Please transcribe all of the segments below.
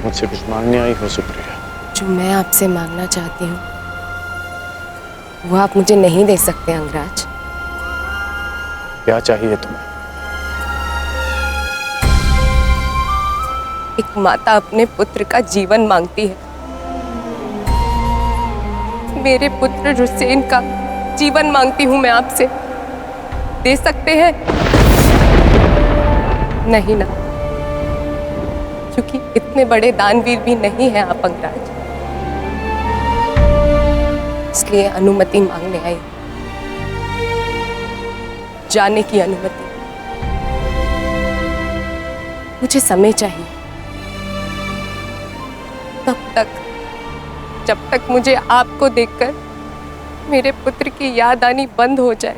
मुझसे कुछ मांगने आई हो सुप्रिया? जो मैं आपसे मांगना चाहती हूँ वो आप मुझे नहीं दे सकते अंगराज। क्या चाहिए तुम्हें? एक माता अपने पुत्र का जीवन मांगती है। मेरे पुत्र हुसैन का जीवन मांगती हूँ मैं आपसे। दे सकते हैं? नहीं ना, क्योंकि इतने बड़े दानवीर भी नहीं हैं आप अंगराज। इसलिए अनुमति मांगने आई, जाने की अनुमति। मुझे समय चाहिए, तब तक जब तक मुझे आपको देखकर मेरे पुत्र की याद आनी बंद हो जाए।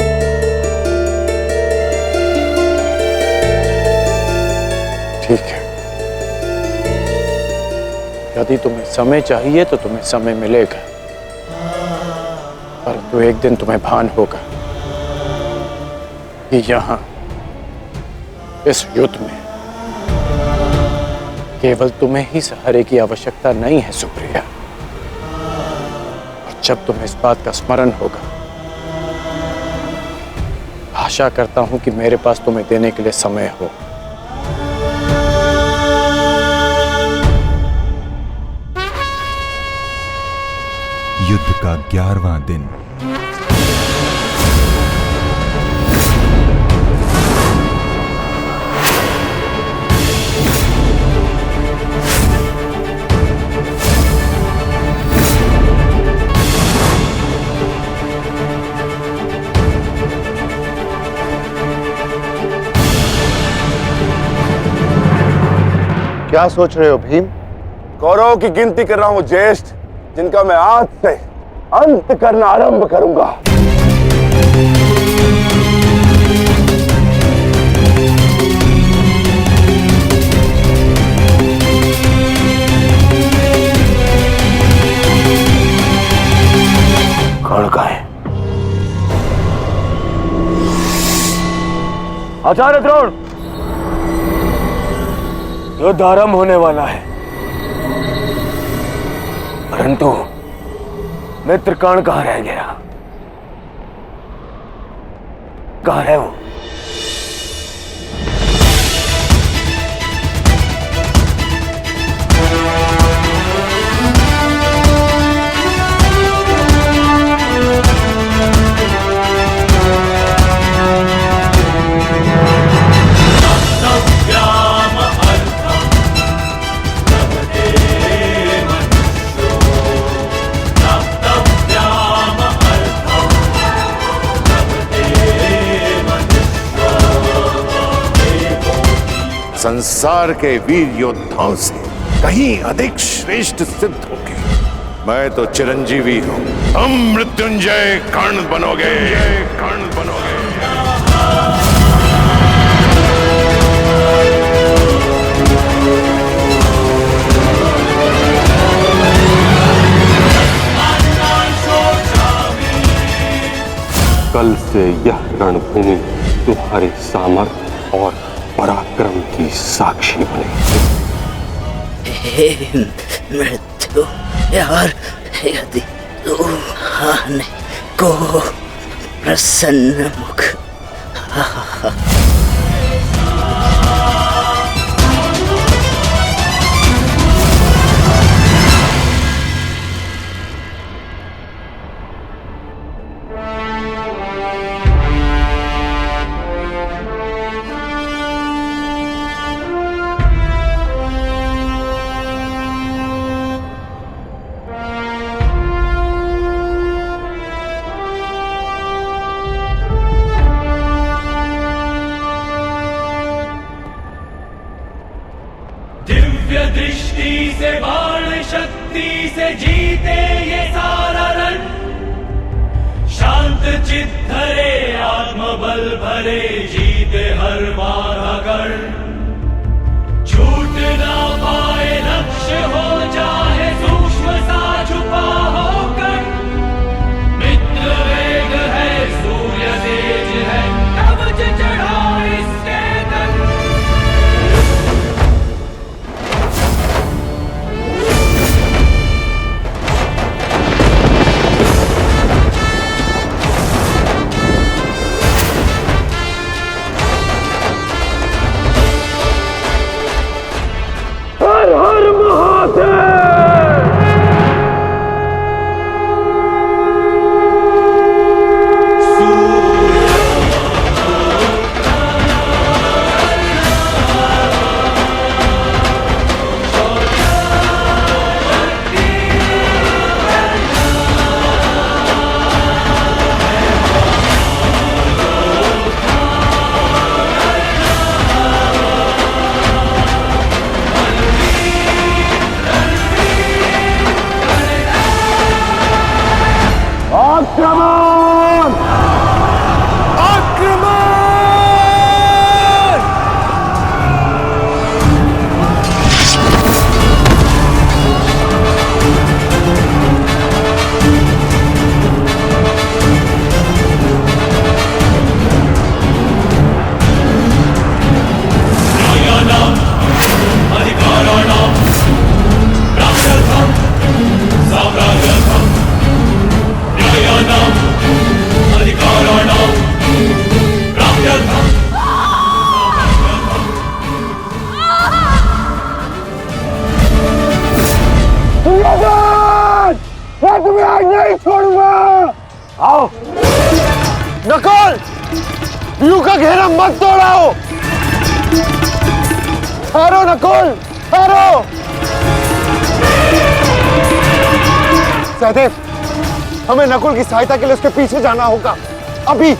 ठीक है, यदि तुम्हें समय चाहिए तो तुम्हें समय मिलेगा, परंतु एक दिन तुम्हें भान होगा कि यहाँ इस युद्ध में केवल तुम्हें ही सहारे की आवश्यकता नहीं है सुप्रिया। और जब तुम्हें इस बात का स्मरण होगा, आशा करता हूं कि मेरे पास तुम्हें देने के लिए समय हो। युद्ध का 11वां दिन। क्या सोच रहे हो भीम? कौरवों की गिनती कर रहा हूं ज्येष्ठ, जिनका मैं आज से अंत करना आरंभ करूंगा। कौन का है? आचार्य द्रोण, युद्ध आरंभ होने वाला है, परंतु मित्र कर्ण कहां रह गया? कहां है वो? संसार के वीर योद्धाओं से कहीं अधिक श्रेष्ठ सिद्ध होगे। मैं तो चिरंजीवी हूं, तुम मृत्युंजय कर्ण बनोगे। कर्ण बनोगे। कल से यह रणभूमि तुम्हारे सामर्थ्य और पराक्रम की साक्षी बने। हे मृत्यु यार, यदि तू आने को प्रसन्न मुख दृष्टि से बाण शक्ति से जीते ये सारा रण। शांत चित धरे आत्मबल भरे जीते हर बार अगर। छूट ना पाए लक्ष्य हो जाए सूक्ष्म सा छुपा होकर। मित्र वेग है सूर्य तेज है कवच चढ़ा इसके तन। दुर्योधन, मैं तुम्हें आज नहीं छोड़ूंगा। आओ नकुल, व्यू का घेरा मत तोड़ाओ। ठहरो नकुल, ठहरो। सहदेव, हमें नकुल की सहायता के लिए उसके पीछे जाना होगा अभी।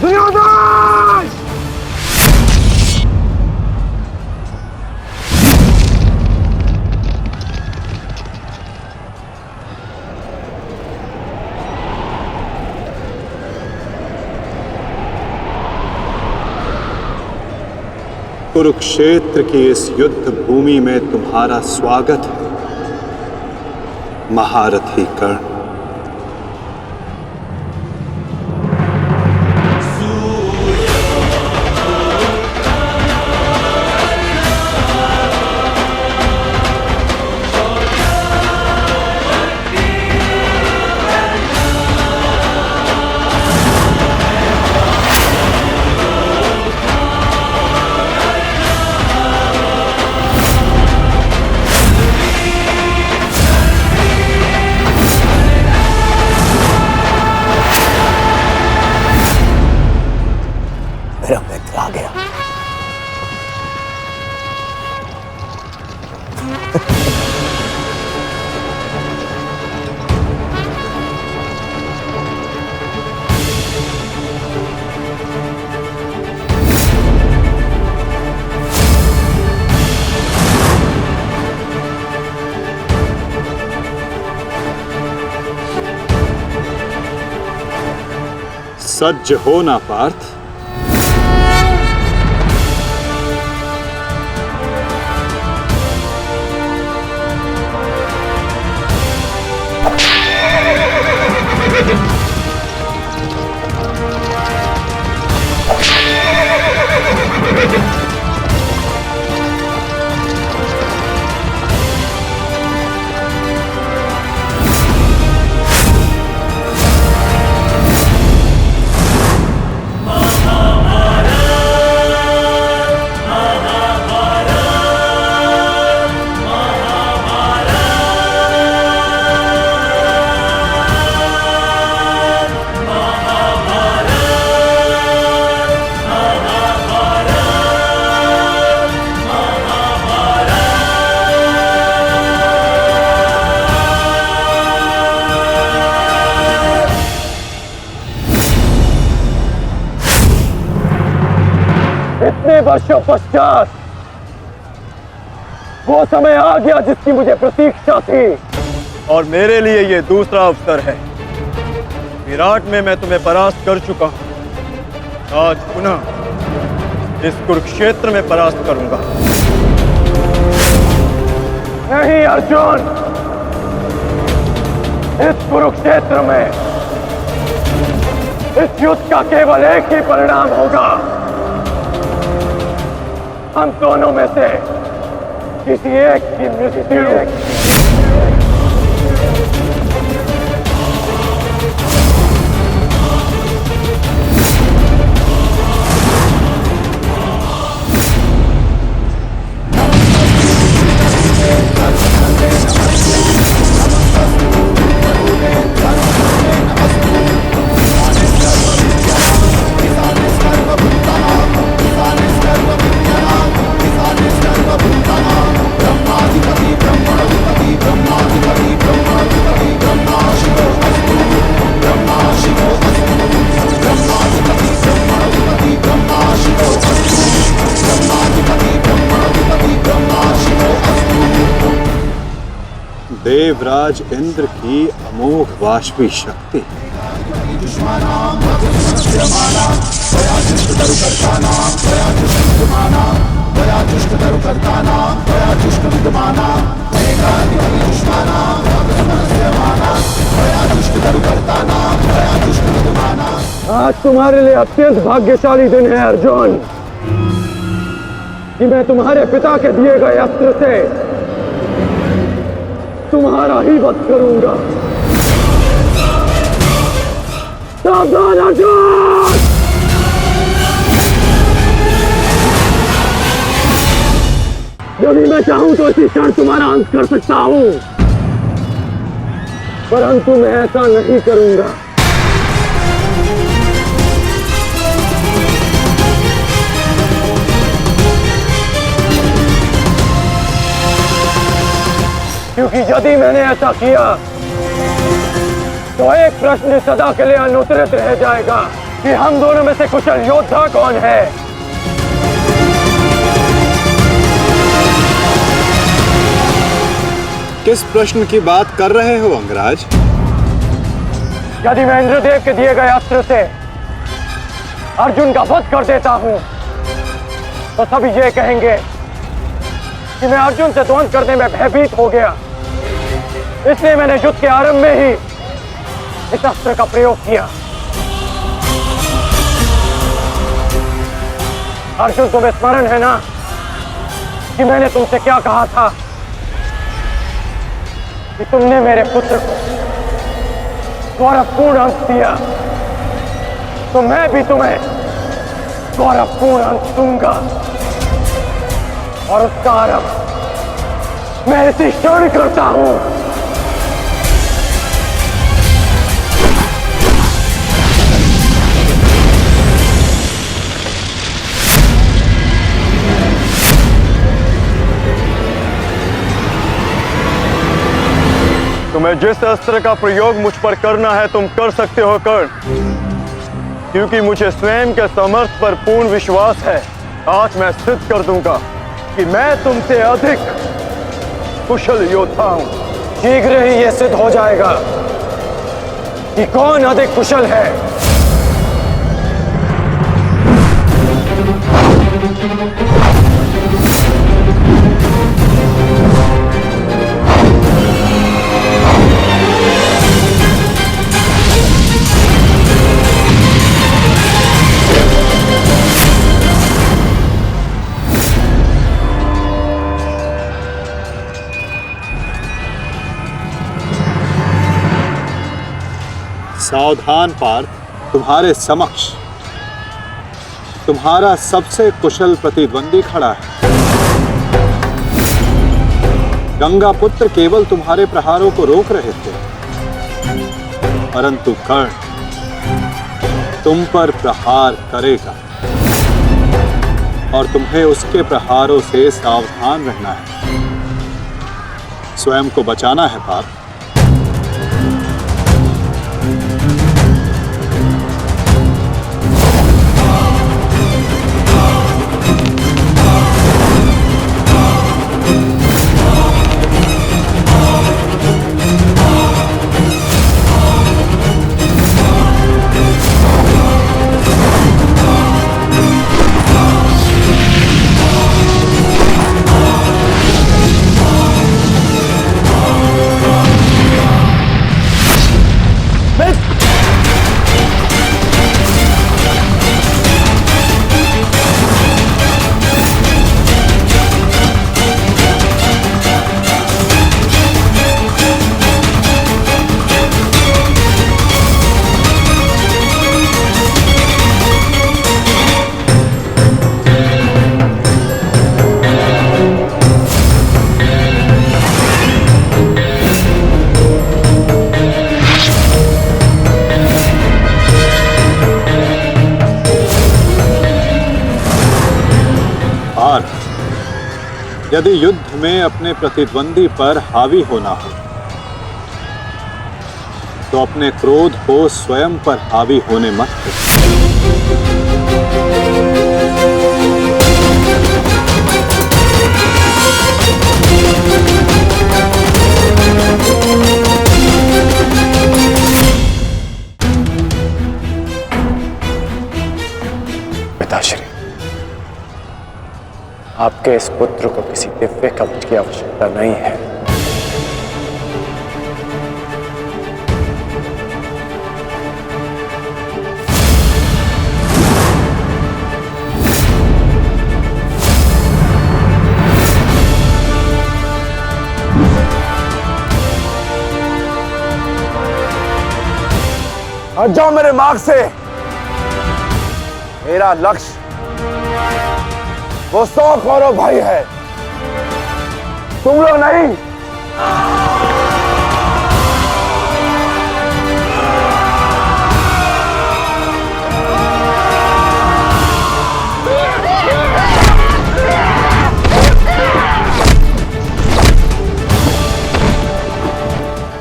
दुर्योधन! कुरुक्षेत्र की इस युद्ध भूमि में तुम्हारा स्वागत है, महारथी कर्ण। मेरा मित्र आ गया। सज्ज हो ना पार्थ। इतने वर्षों पश्चात वो समय आ गया जिसकी मुझे प्रतीक्षा थी, और मेरे लिए ये दूसरा अवसर है। विराट में मैं तुम्हें परास्त कर चुका हूं, आज पुनः इस कुरुक्षेत्र में परास्त करूंगा। नहीं अर्जुन, इस कुरुक्षेत्र में इस युद्ध का केवल एक ही परिणाम होगा। हम दोनों में से किसी एक की मृत्यु। देवराज इंद्र की अमोघ वाष्पी शक्ति। आज तुम्हारे लिए अत्यंत भाग्यशाली दिन है अर्जुन। कि मैं तुम्हारे पिता के दिए गए अस्त्र से तुम्हारा ही वध करूंगा। सावधान अर्जुन! यदि मैं चाहूं तो इसी क्षण तुम्हारा अंत कर सकता हूं, परंतु मैं ऐसा नहीं करूंगा। क्योंकि यदि मैंने ऐसा किया तो एक प्रश्न सदा के लिए अनुत्तरित रह जाएगा कि हम दोनों में से कुशल योद्धा कौन है। किस प्रश्न की बात कर रहे हो अंगराज? यदि मैं इंद्रदेव के दिए गए अस्त्र से अर्जुन का वध कर देता हूं तो सभी ये कहेंगे कि मैं अर्जुन से द्वंद्व करने में भयभीत हो गया, इसलिए मैंने युद्ध के आरंभ में ही इस अस्त्र का प्रयोग किया। अर्जुन, तुम्हें स्मरण है ना कि मैंने तुमसे क्या कहा था कि तुमने मेरे पुत्र को गौरवपूर्ण अंत दिया, तो मैं भी तुम्हें गौरवपूर्ण अंत दूंगा, और उसका आरंभ मैं इसी क्षण करता हूं। तुम्हें जिस अस्त्र का प्रयोग मुझ पर करना है तुम कर सकते हो कर्ण, क्योंकि मुझे स्वयं के सामर्थ्य पर पूर्ण विश्वास है। आज मैं सिद्ध कर दूंगा कि मैं तुमसे अधिक कुशल योद्धा हूं। शीघ्र ही यह सिद्ध हो जाएगा कि कौन अधिक कुशल है। सावधान पार्थ, तुम्हारे समक्ष तुम्हारा सबसे कुशल प्रतिद्वंदी खड़ा है। गंगा पुत्र केवल तुम्हारे प्रहारों को रोक रहे थे, परंतु कर्ण तुम पर प्रहार करेगा और तुम्हें उसके प्रहारों से सावधान रहना है। स्वयं को बचाना है पार्थ। यदि युद्ध में अपने प्रतिद्वंदी पर हावी होना हो तो अपने क्रोध को स्वयं पर हावी होने मत दो। पिताश्री, आपके इस पुत्र को किसी दिव्य कवच की आवश्यकता नहीं है। हट जाओ मेरे मार्ग से। मेरा लक्ष्य वो 100 कौरव भाई है, तुम लोग नहीं।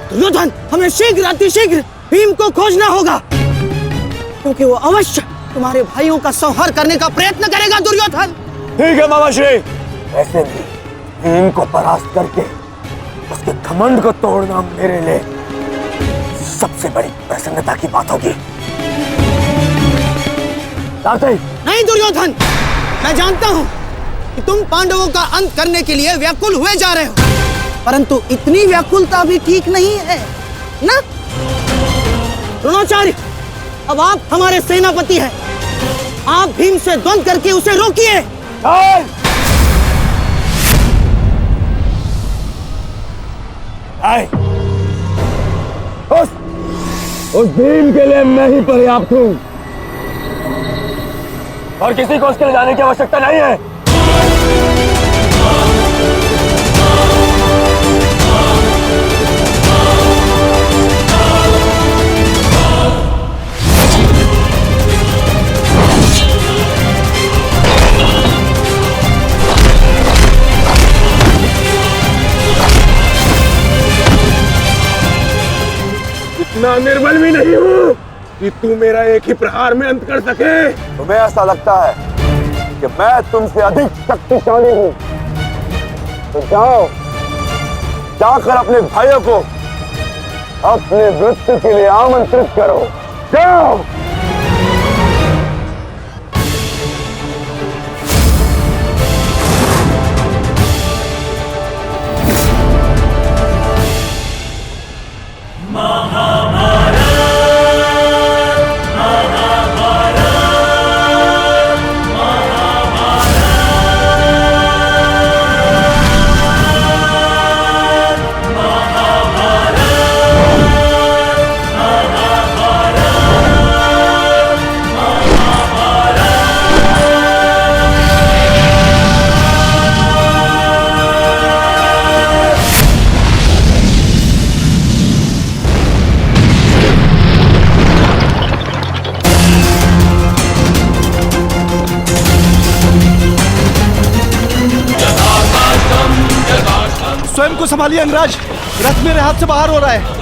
दुर्योधन, हमें शीघ्र अतिशीघ्र भीम को खोजना होगा, क्योंकि वो अवश्य तुम्हारे भाइयों का संहार करने का प्रयत्न करेगा। दुर्योधन, ठीक है मामाश्री। वैसे भी भीम को परास्त करके उसके घमंड को तोड़ना मेरे लिए सबसे बड़ी प्रसन्नता की बात होगी। नहीं दुर्योधन, मैं जानता हूं कि तुम पांडवों का अंत करने के लिए व्याकुल हुए जा रहे हो, परंतु इतनी व्याकुलता भी ठीक नहीं है ना? द्रोणाचार्य, अब आप हमारे सेनापति हैं, आप भीम से द्वंद्व करके उसे रोकिए। उस भीम के लिए मैं ही पर्याप्त हूं और किसी को उसके लिए जाने की आवश्यकता नहीं है। इतना निर्बल भी नहीं हूँ कि तू मेरा एक ही प्रहार में अंत कर सके। तुम्हें ऐसा लगता है कि मैं तुमसे अधिक शक्तिशाली हूँ, तो जाओ, जाकर अपने भाइयों को अपने मृत्यु के लिए आमंत्रित करो। जाओ। स्वयं को संभालिए अंगराज, रथ मेरे हाथ से बाहर हो रहा है।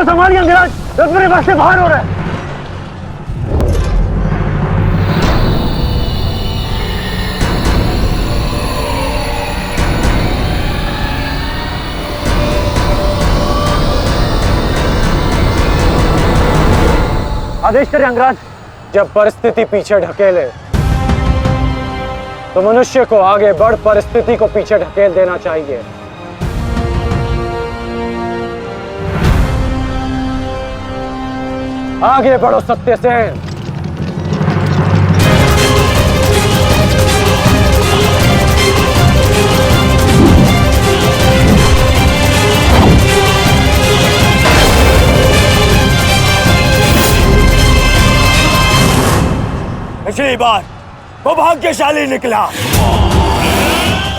संभालिए अंगराज, रथ मेरे पास से बाहर हो रहा है। आदेश करें अंगराज। जब परिस्थिति पीछे ढकेले तो मनुष्य को आगे बढ़ परिस्थिति को पीछे ढकेल देना चाहिए। आगे बढ़ो सत्यसेन। पिछली बार वो भाग्यशाली निकला,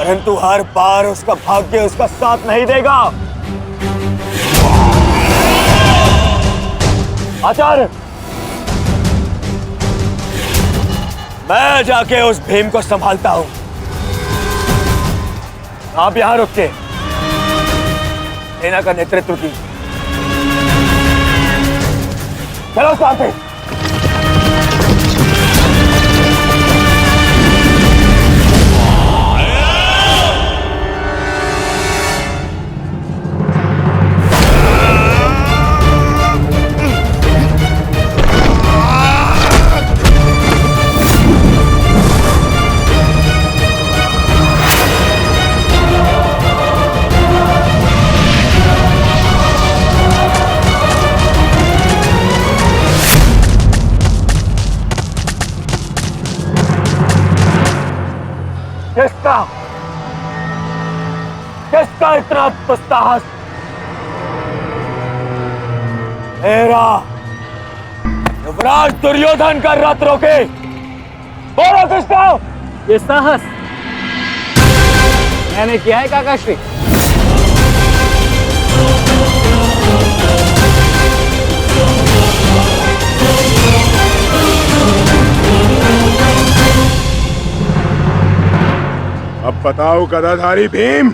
परंतु हर बार उसका भाग्य उसका साथ नहीं देगा। आचार्य, मैं जाके उस भीम को संभालता हूं। आप यहां रुक के सेना का नेतृत्व की। चलो साथी। किसका इतना दुस्साहस? मेरा युवराज दुर्योधन का रथ रोके। बोलो किसका? ये साहस मैंने किया है काकाश्री। अब बताओ गदाधारी भीम,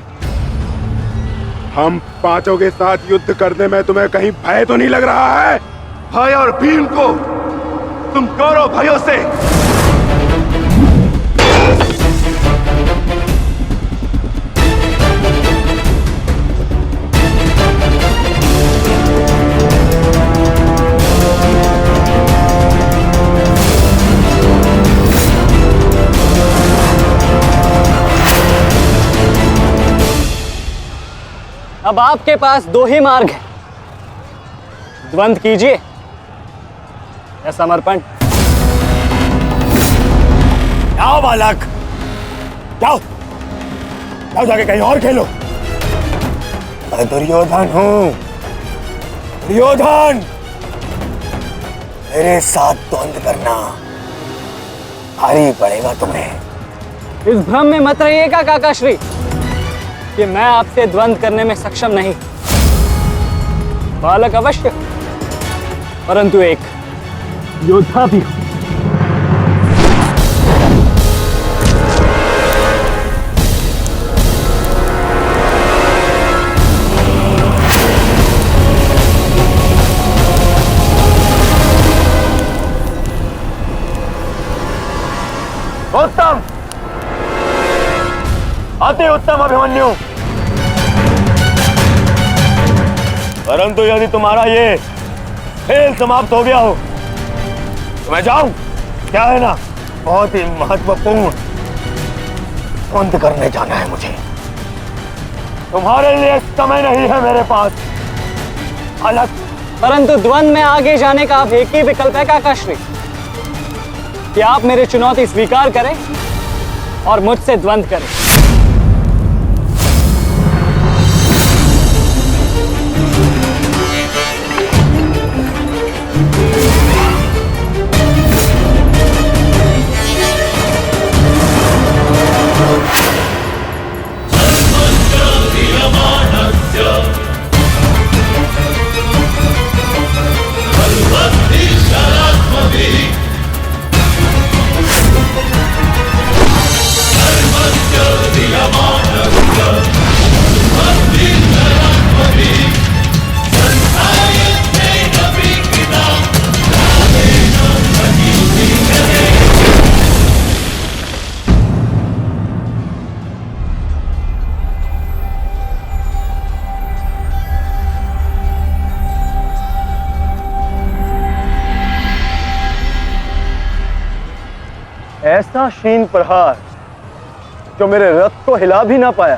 हम पांचों के साथ युद्ध करने में तुम्हें कहीं भय तो नहीं लग रहा है? भय और भीम को तुम करो भयों से। अब आपके पास दो ही मार्ग है, द्वंद कीजिए या समर्पण। जाओ बालक, जाओ जाओ, जाके कहीं और खेलो। मैं दुर्योधन हूं, दुर्योधन। मेरे साथ द्वंद करना भारी पड़ेगा तुम्हें। इस भ्रम में मत रहिएगा काकाश्री कि मैं आपसे द्वंद करने में सक्षम नहीं। बालक अवश्य, परंतु एक योद्धा भी हूं। उत्तम, अति उत्तम अभिमन्यु। परंतु यदि तुम्हारा ये खेल समाप्त हो गया हो तो मैं जाऊं? क्या है ना, बहुत ही महत्वपूर्ण द्वंद करने जाना है मुझे। तुम्हारे लिए समय नहीं है मेरे पास अलग। परंतु द्वंद में आगे जाने का अब एक ही विकल्प है काकाश्री, कि आप मेरी चुनौती स्वीकार करें और मुझसे द्वंद करें। ऐसा शीन प्रहार जो मेरे रथ को हिला भी ना पाया।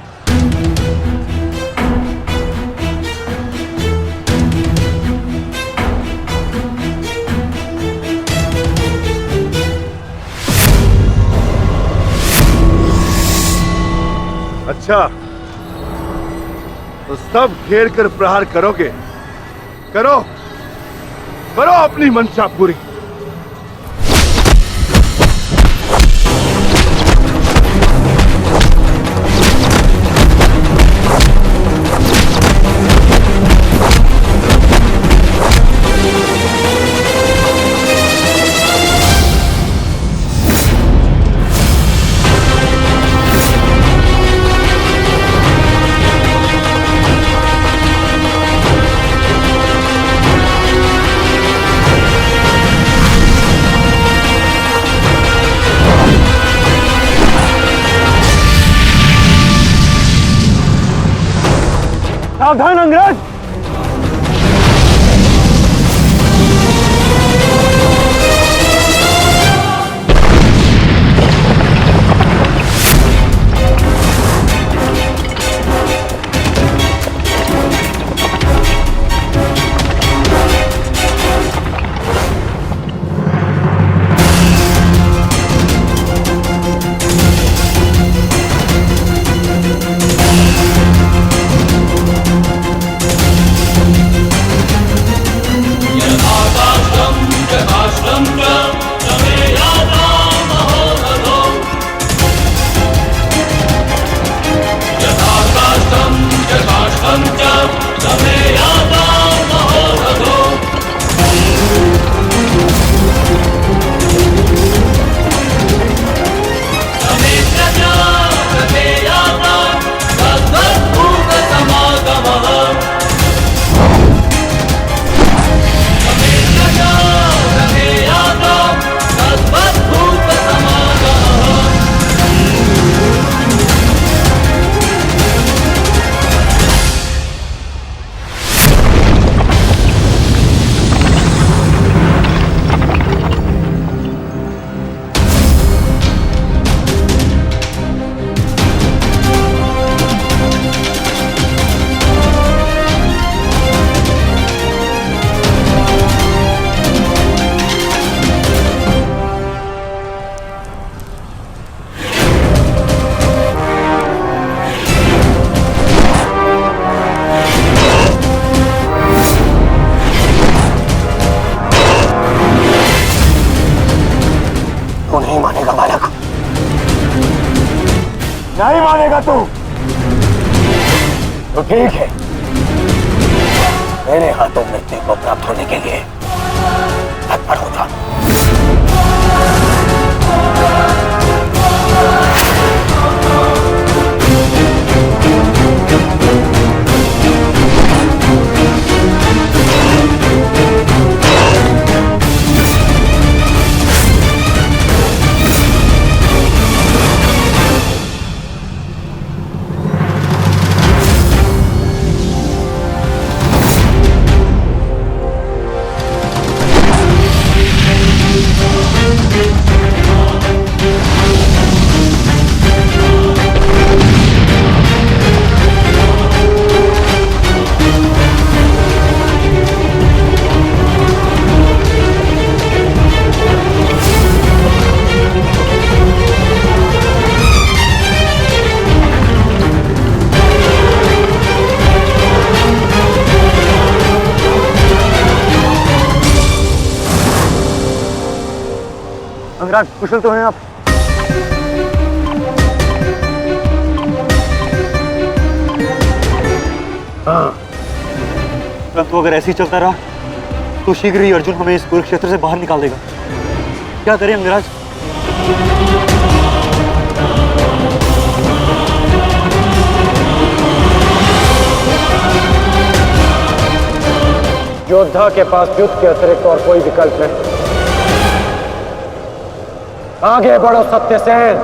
अच्छा, तो सब घेर कर प्रहार करोगे? करो करो अपनी मंशा पूरी। सावधान अंगराज। नहीं मानेगा तू तो ठीक है, मेरे हाथों मृत्यु को प्राप्त होने के लिए तत्पर हो जा। अंगराज, कुशल तो हैं आप? हाँ, परंतु अगर ऐसे ही चलता रहा तो शीघ्र ही अर्जुन हमें इस कुरुक्षेत्र से बाहर निकाल देगा। क्या करें अंगराज? योद्धा के पास युद्ध के अतिरिक्त और कोई विकल्प नहीं। आगे बढ़ो सत्यसेन।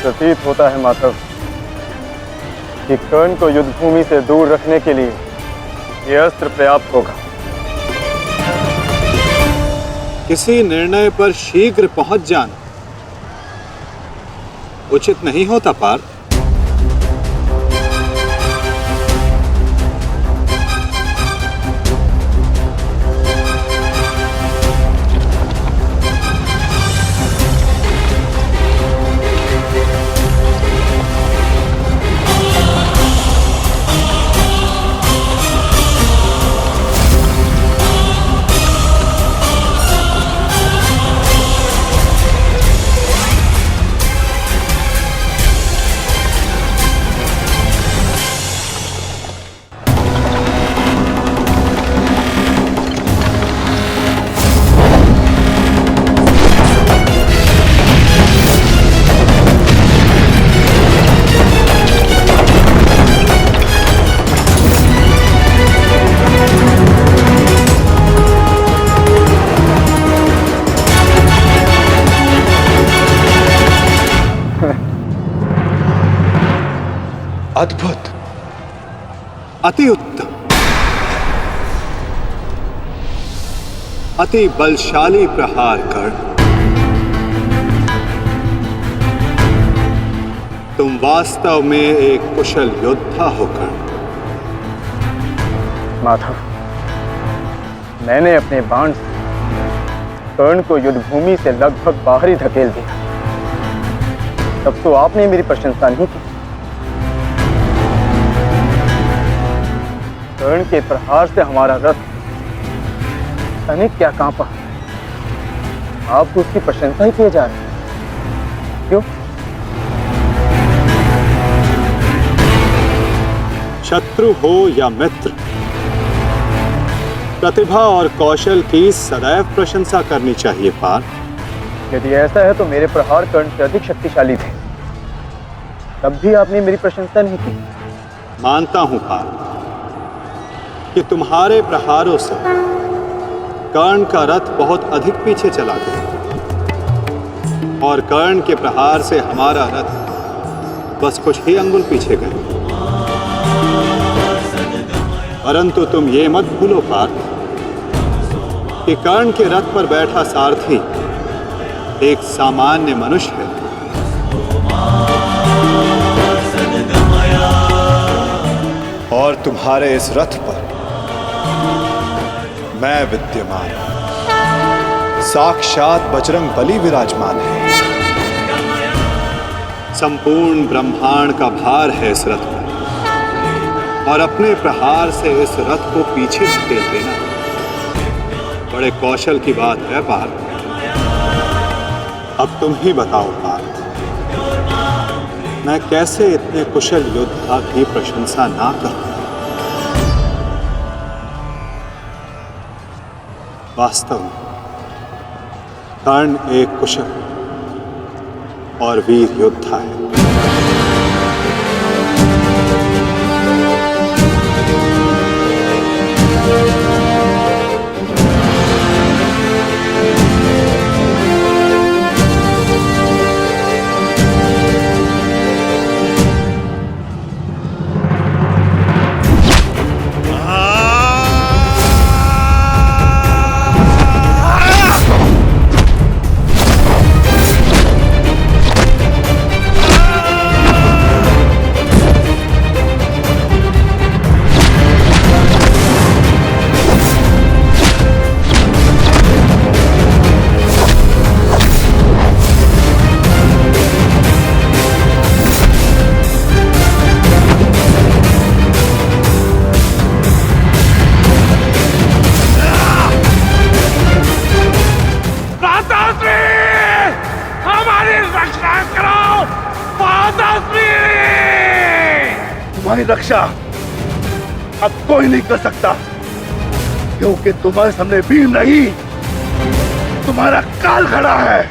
प्रतीत होता है माधव कि कर्ण को युद्ध भूमि से दूर रखने के लिए यह अस्त्र पर्याप्त होगा। किसी निर्णय पर शीघ्र पहुंच जाना उचित नहीं होता पार्थ। अद्भुत, अति उत्तम, अति बलशाली प्रहार कर्ण। तुम वास्तव में एक कुशल योद्धा हो कर्ण। माधव, मैंने अपने बाण से कर्ण को युद्ध भूमि से लगभग बाहर ही धकेल दिया, तब तो आपने मेरी प्रशंसा नहीं की। कर्ण के प्रहार से हमारा रथ तनिक क्या कांपा, आप तो उसकी प्रशंसा ही किए जा रहे हैं, क्यों? शत्रु हो या मित्र, प्रतिभा और कौशल की सदैव प्रशंसा करनी चाहिए पार्थ। यदि ऐसा है तो मेरे प्रहार कर्ण से अधिक शक्तिशाली थे, तब भी आपने मेरी प्रशंसा नहीं की। मानता हूं पार्थ कि तुम्हारे प्रहारों से कर्ण का रथ बहुत अधिक पीछे चला गया और कर्ण के प्रहार से हमारा रथ बस कुछ ही अंगुल पीछे गए। परंतु तुम ये मत भूलो पार्थ कि कर्ण के रथ पर बैठा सारथी एक सामान्य मनुष्य है। और तुम्हारे इस रथ पर मैं विद्यमान, साक्षात बजरंग बली विराजमान है। संपूर्ण ब्रह्मांड का भार है इस रथ पर और अपने प्रहार से इस रथ को पीछे धकेल देना बड़े कौशल की बात है पार्थ। अब तुम ही बताओ पार्थ, मैं कैसे इतने कुशल योद्धा की प्रशंसा ना करूं? वास्तव में कर्ण एक कुशल और वीर योद्धा है। तुम्हारी रक्षा अब कोई नहीं कर सकता, क्योंकि तुम्हारे सामने वीर नहीं, तुम्हारा काल खड़ा है।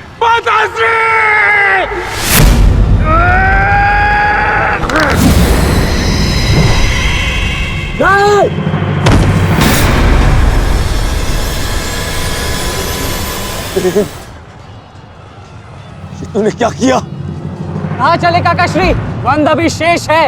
तूने क्या किया? कहाँ चले काकाश्री? वंद अभी शेष है।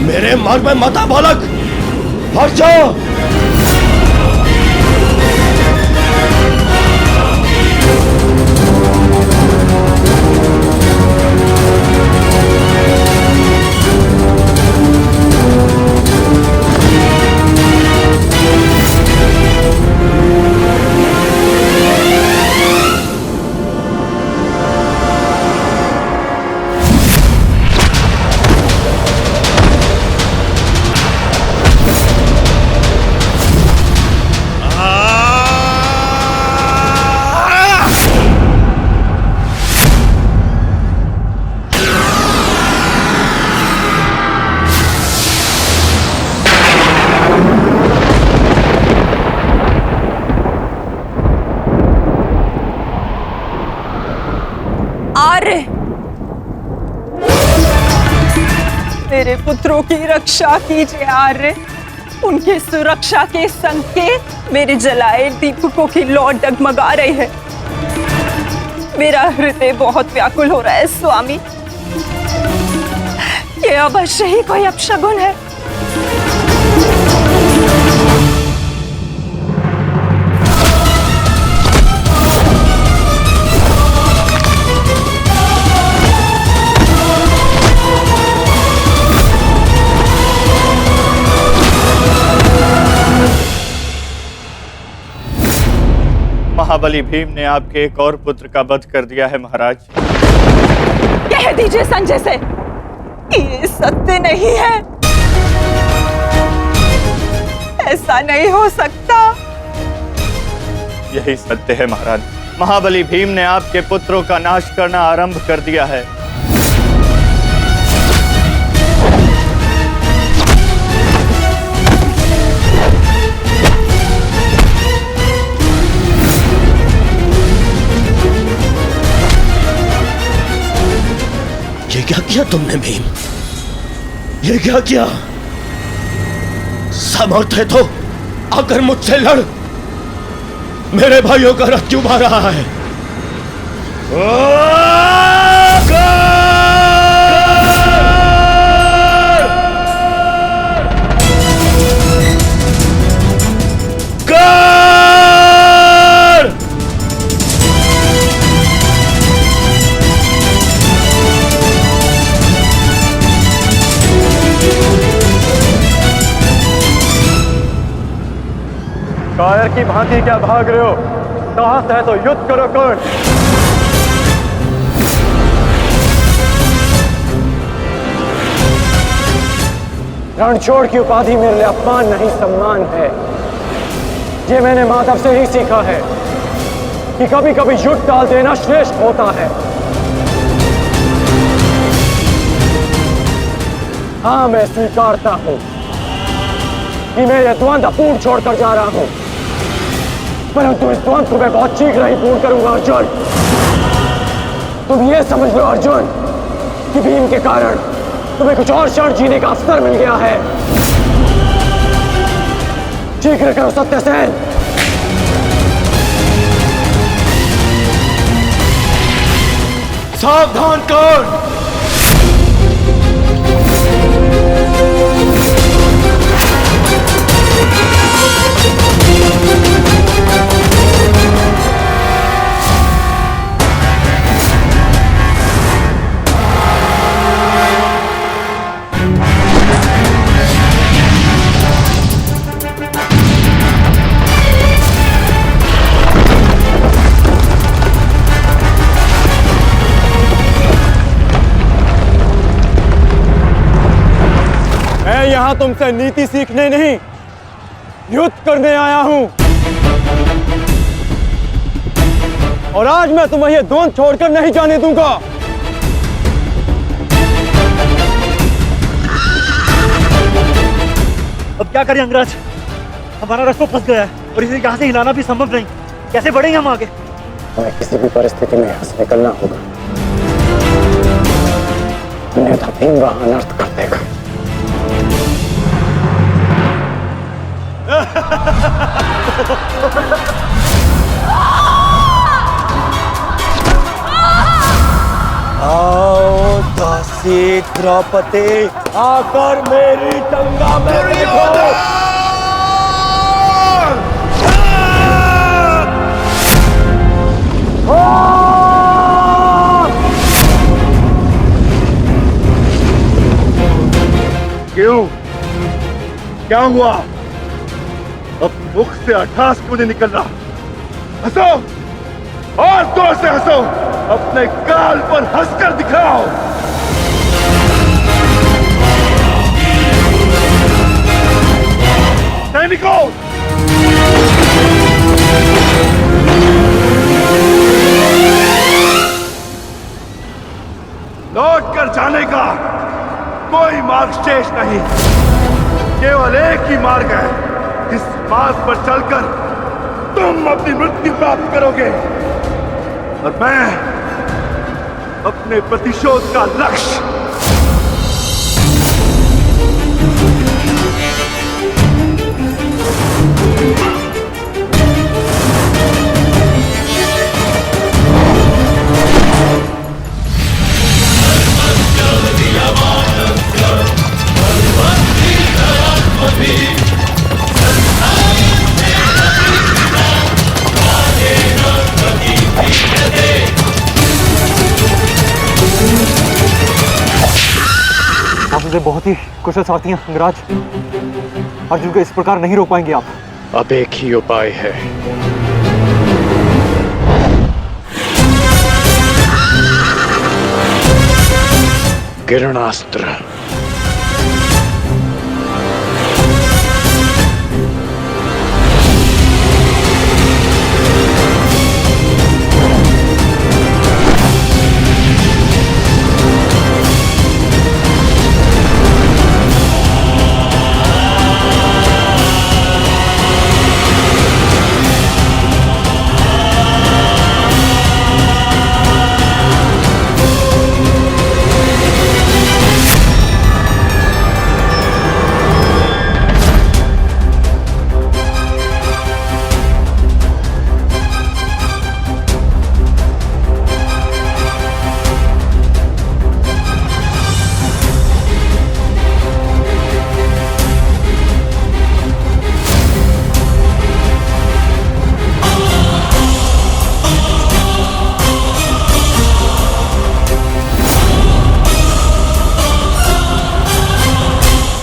मेरे मार्ग में मत आ बालक, हट जाओ। मेरे पुत्रों की रक्षा कीजिए आर्य। उनकी सुरक्षा के संकेत मेरे जलाए दीपकों की लौ डगमगा रही है। मेरा हृदय बहुत व्याकुल हो रहा है स्वामी। ये अवश्य ही कोई अपशगुन है। महाबली भीम ने आपके एक और पुत्र का वध कर दिया है महाराज। कह दीजिए संजय से ये सत्य नहीं है। ऐसा नहीं हो सकता। यही सत्य है महाराज। महाबली भीम ने आपके पुत्रों का नाश करना आरंभ कर दिया है। ये क्या किया तुमने भीम? ये क्या किया? सामर्थ्य है तो आकर मुझसे लड़। मेरे भाइयों का रथ क्यों भाग रहा है? कायर की भांति क्या भाग रहे हो? साहस है तो युद्ध करो कर्ण। रणछोड़ की उपाधि मेरे लिए अपमान नहीं सम्मान है। ये मैंने माधव से ही सीखा है कि कभी कभी युद्ध टाल देना श्रेष्ठ होता है। हाँ, मैं स्वीकारता हूं कि मैं यह द्वंद्व पूर्ण छोड़कर जा रहा हूं, परंतु इस द्वंद्व को मैं बहुत शीघ्र ही पूर्ण करूंगा अर्जुन। तुम ये समझ लो अर्जुन कि भीम के कारण तुम्हें कुछ और क्षण जीने का अवसर मिल गया है। शीघ्र करो सत्यसेन। सावधान कर्ण। मैं यहां तुमसे नीति सीखने नहीं, युद्ध करने आया हूं। और आज मैं तुम्हें यह द्वंद्व छोड़कर नहीं जाने दूंगा। अब क्या करें अंगराज? हमारा रास्ता फंस गया है और इसे यहाँ से हिलाना भी संभव नहीं। कैसे बढ़ेंगे हम आगे? हमें किसी भी परिस्थिति में यहाँ से निकलना होगा, अन्यथा भीम वहां अनर्थ कर देगा। आओ दासी द्रौपदी, आकर मेरी टंगा में बैठो। क्यों? क्या हुआ? अब मुख से अट्ठास क्यों नहीं निकल रहा? हंसो और जोर से हंसो, अपने गाल पर हंसकर दिखाओ। सैनिकों, लौट कर जाने का कोई मार्ग शेष नहीं, केवल एक ही मार्ग है। इस मार्ग पर चलकर तुम अपनी मृत्यु प्राप्त करोगे और मैं अपने प्रतिशोध का लक्ष्य संजय बहुत ही कुशल सारथी हैं अंगराज। अर्जुन को इस प्रकार नहीं रोक पाएंगे आप। अब एक ही उपाय है। किरणास्त्र।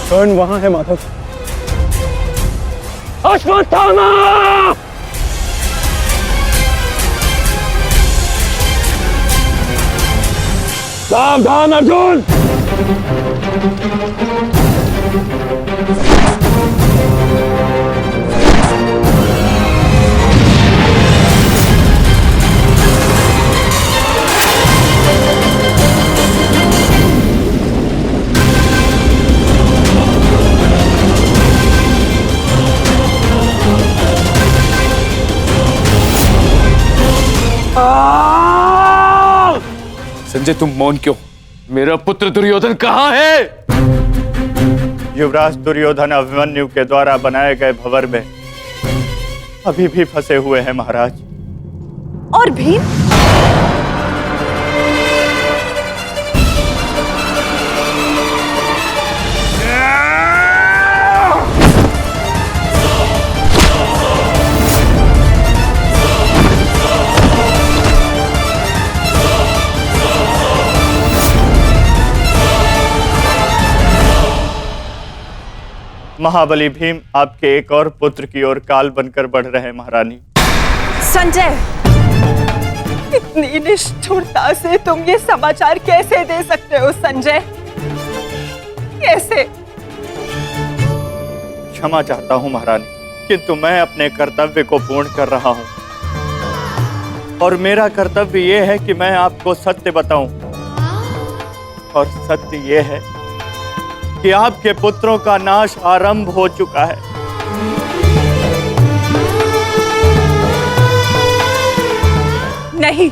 कर्ण वहां है माधव। अश्वत्थामा! सावधान अर्जुन! संजय तुम मौन क्यों? मेरा पुत्र दुर्योधन कहाँ है? युवराज दुर्योधन अभिमन्यु के द्वारा बनाए गए भंवर में अभी भी फंसे हुए हैं महाराज। और भीम? महाबली भीम आपके एक और पुत्र की ओर काल बनकर बढ़ रहे हैं महारानी। संजय, इतनी निष्ठुरता से तुम ये समाचार कैसे दे सकते हो संजय? कैसे? क्षमा चाहता हूं महारानी, किंतु मैं अपने कर्तव्य को पूर्ण कर रहा हूं और मेरा कर्तव्य ये है कि मैं आपको सत्य बताऊं। और सत्य ये है कि आपके पुत्रों का नाश आरंभ हो चुका है। नहीं,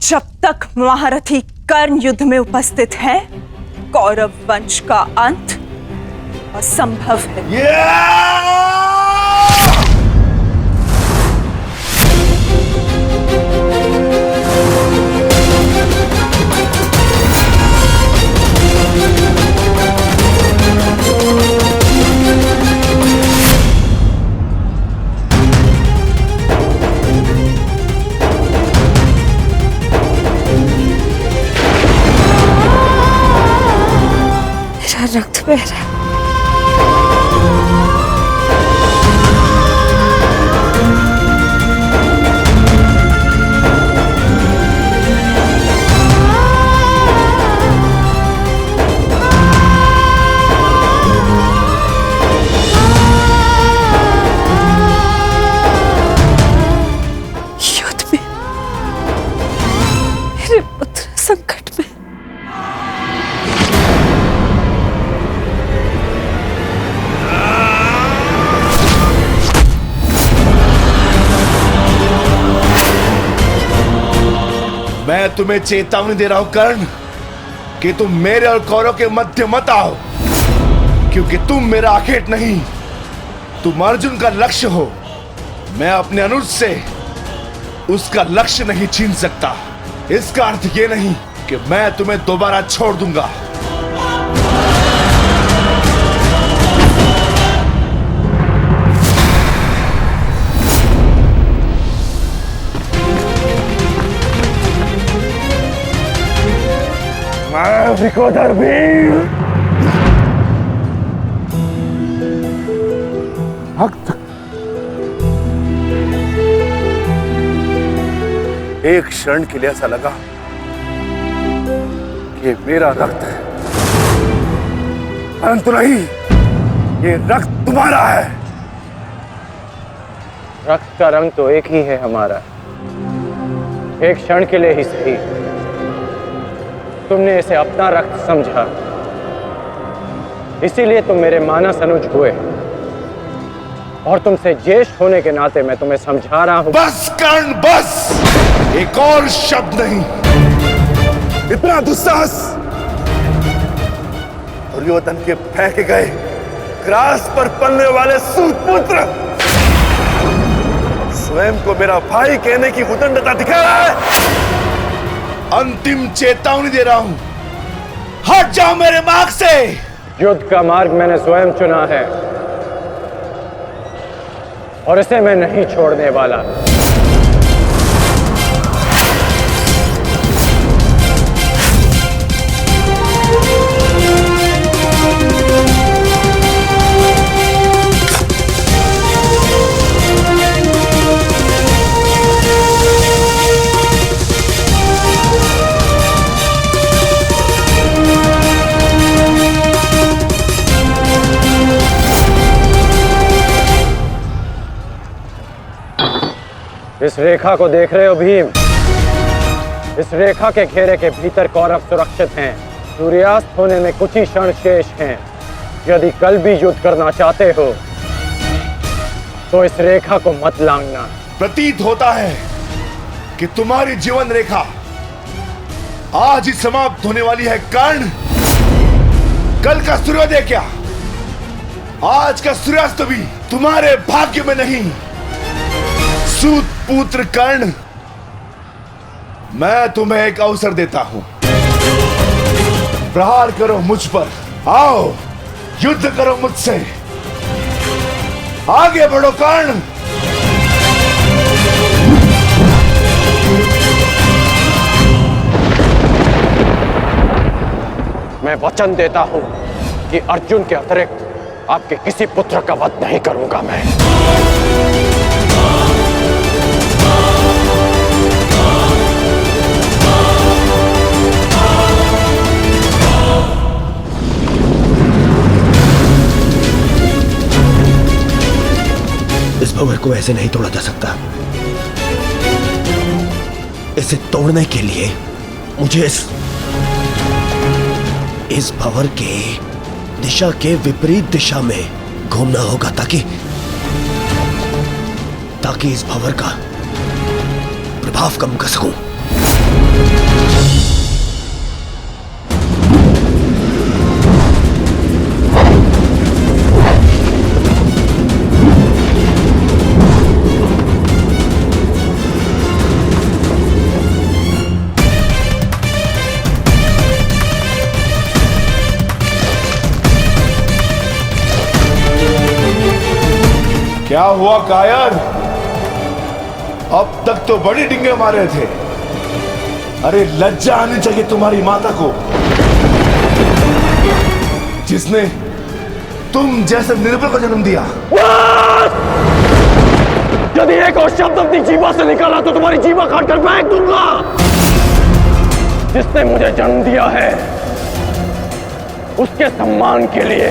जब तक महारथी कर्ण युद्ध में उपस्थित है, कौरव वंश का अंत असंभव है। रक्त बह रहा है। युद्ध में मेरे पुत्र संकट में। मैं तुम्हें चेतावनी दे रहा हूं कर्ण कि तुम मेरे और कौरव के मध्य मत आओ, क्योंकि तुम मेरा आखेट नहीं, तुम अर्जुन का लक्ष्य हो। मैं अपने अनुज से उसका लक्ष्य नहीं छीन सकता। इसका अर्थ ये नहीं कि मैं तुम्हें दोबारा छोड़ दूंगा। हरिकोदर भीम। रक्त एक क्षण के लिए ऐसा लगा कि मेरा रक्त है, परंतु नहीं, ये रक्त तुम्हारा है। रक्त का रंग तो एक ही है हमारा, एक क्षण के लिए ही सही। तुमने इसे अपना रक्त समझा, इसीलिए तुम मेरे मानस अनुज हुए, और तुमसे ज्येष्ठ होने के नाते मैं तुम्हें समझा रहा हूं। बस कर्ण बस, एक और शब्द नहीं। इतना दुस्साहस दुर्योधन के फेंके गए ग्रास पर पलने वाले सूतपुत्र स्वयं को मेरा भाई कहने की उदंडता दिखा रहा है। अंतिम चेतावनी दे रहा हूं, हट जाओ मेरे मार्ग से। युद्ध का मार्ग मैंने स्वयं चुना है और इसे मैं नहीं छोड़ने वाला। इस रेखा को देख रहे हो भीम? इस रेखा के घेरे के भीतर कौरव सुरक्षित हैं। सूर्यास्त होने में कुछ ही क्षण शेष हैं। यदि कल भी युद्ध करना चाहते हो तो इस रेखा को मत लांघना। प्रतीत होता है कि तुम्हारी जीवन रेखा आज ही समाप्त होने वाली है कर्ण। कल का सूर्योदय क्या, आज का सूर्यास्त भी तुम्हारे भाग्य में नहीं। सूत पुत्र कर्ण, मैं तुम्हें एक अवसर देता हूं, प्रहार करो मुझ पर, आओ युद्ध करो मुझसे, आगे बढ़ो कर्ण। मैं वचन देता हूं कि अर्जुन के अतिरिक्त आपके किसी पुत्र का वध नहीं करूंगा मैं। इस भंवर को ऐसे नहीं तोड़ा जा सकता। इसे तोड़ने के लिए मुझे इस भंवर के दिशा के विपरीत दिशा में घूमना होगा ताकि इस भंवर का प्रभाव कम कर सकूं। क्या हुआ कायर? अब तक तो बड़ी डिंगे मारे थे। अरे लज्जा आनी चाहिए तुम्हारी माता को, जिसने तुम जैसे निर्बल को जन्म दिया। यदि एक और शब्द अपनी जीवा से निकाला तो तुम्हारी जीवा काटकर फेंक दूंगा। जिसने मुझे जन्म दिया है उसके सम्मान के लिए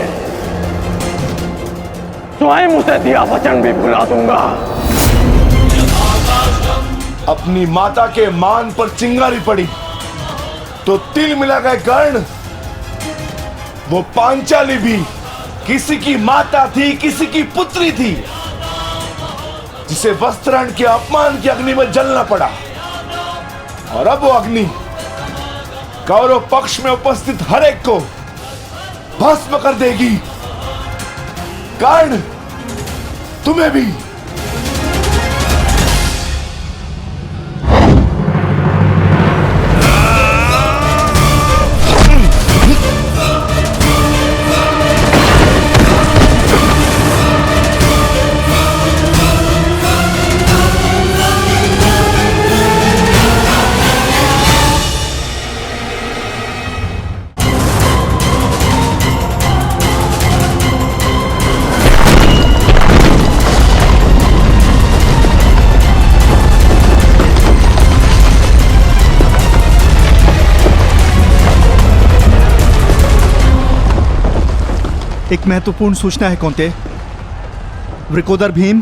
स्वयं उसे दिया वचन भी भुला दूंगा। अपनी माता के मान पर चिंगारी पड़ी तो तिल मिला गए कर्ण। वो पांचाली भी किसी की माता थी, किसी की पुत्री थी, जिसे वस्त्रहरण के अपमान की अग्नि में जलना पड़ा। और अब वो अग्नि कौरव पक्ष में उपस्थित हर एक को भस्म कर देगी। कर्ण, तुम्हें भी। एक महत्वपूर्ण सूचना है कौंते। वृकोदर भीम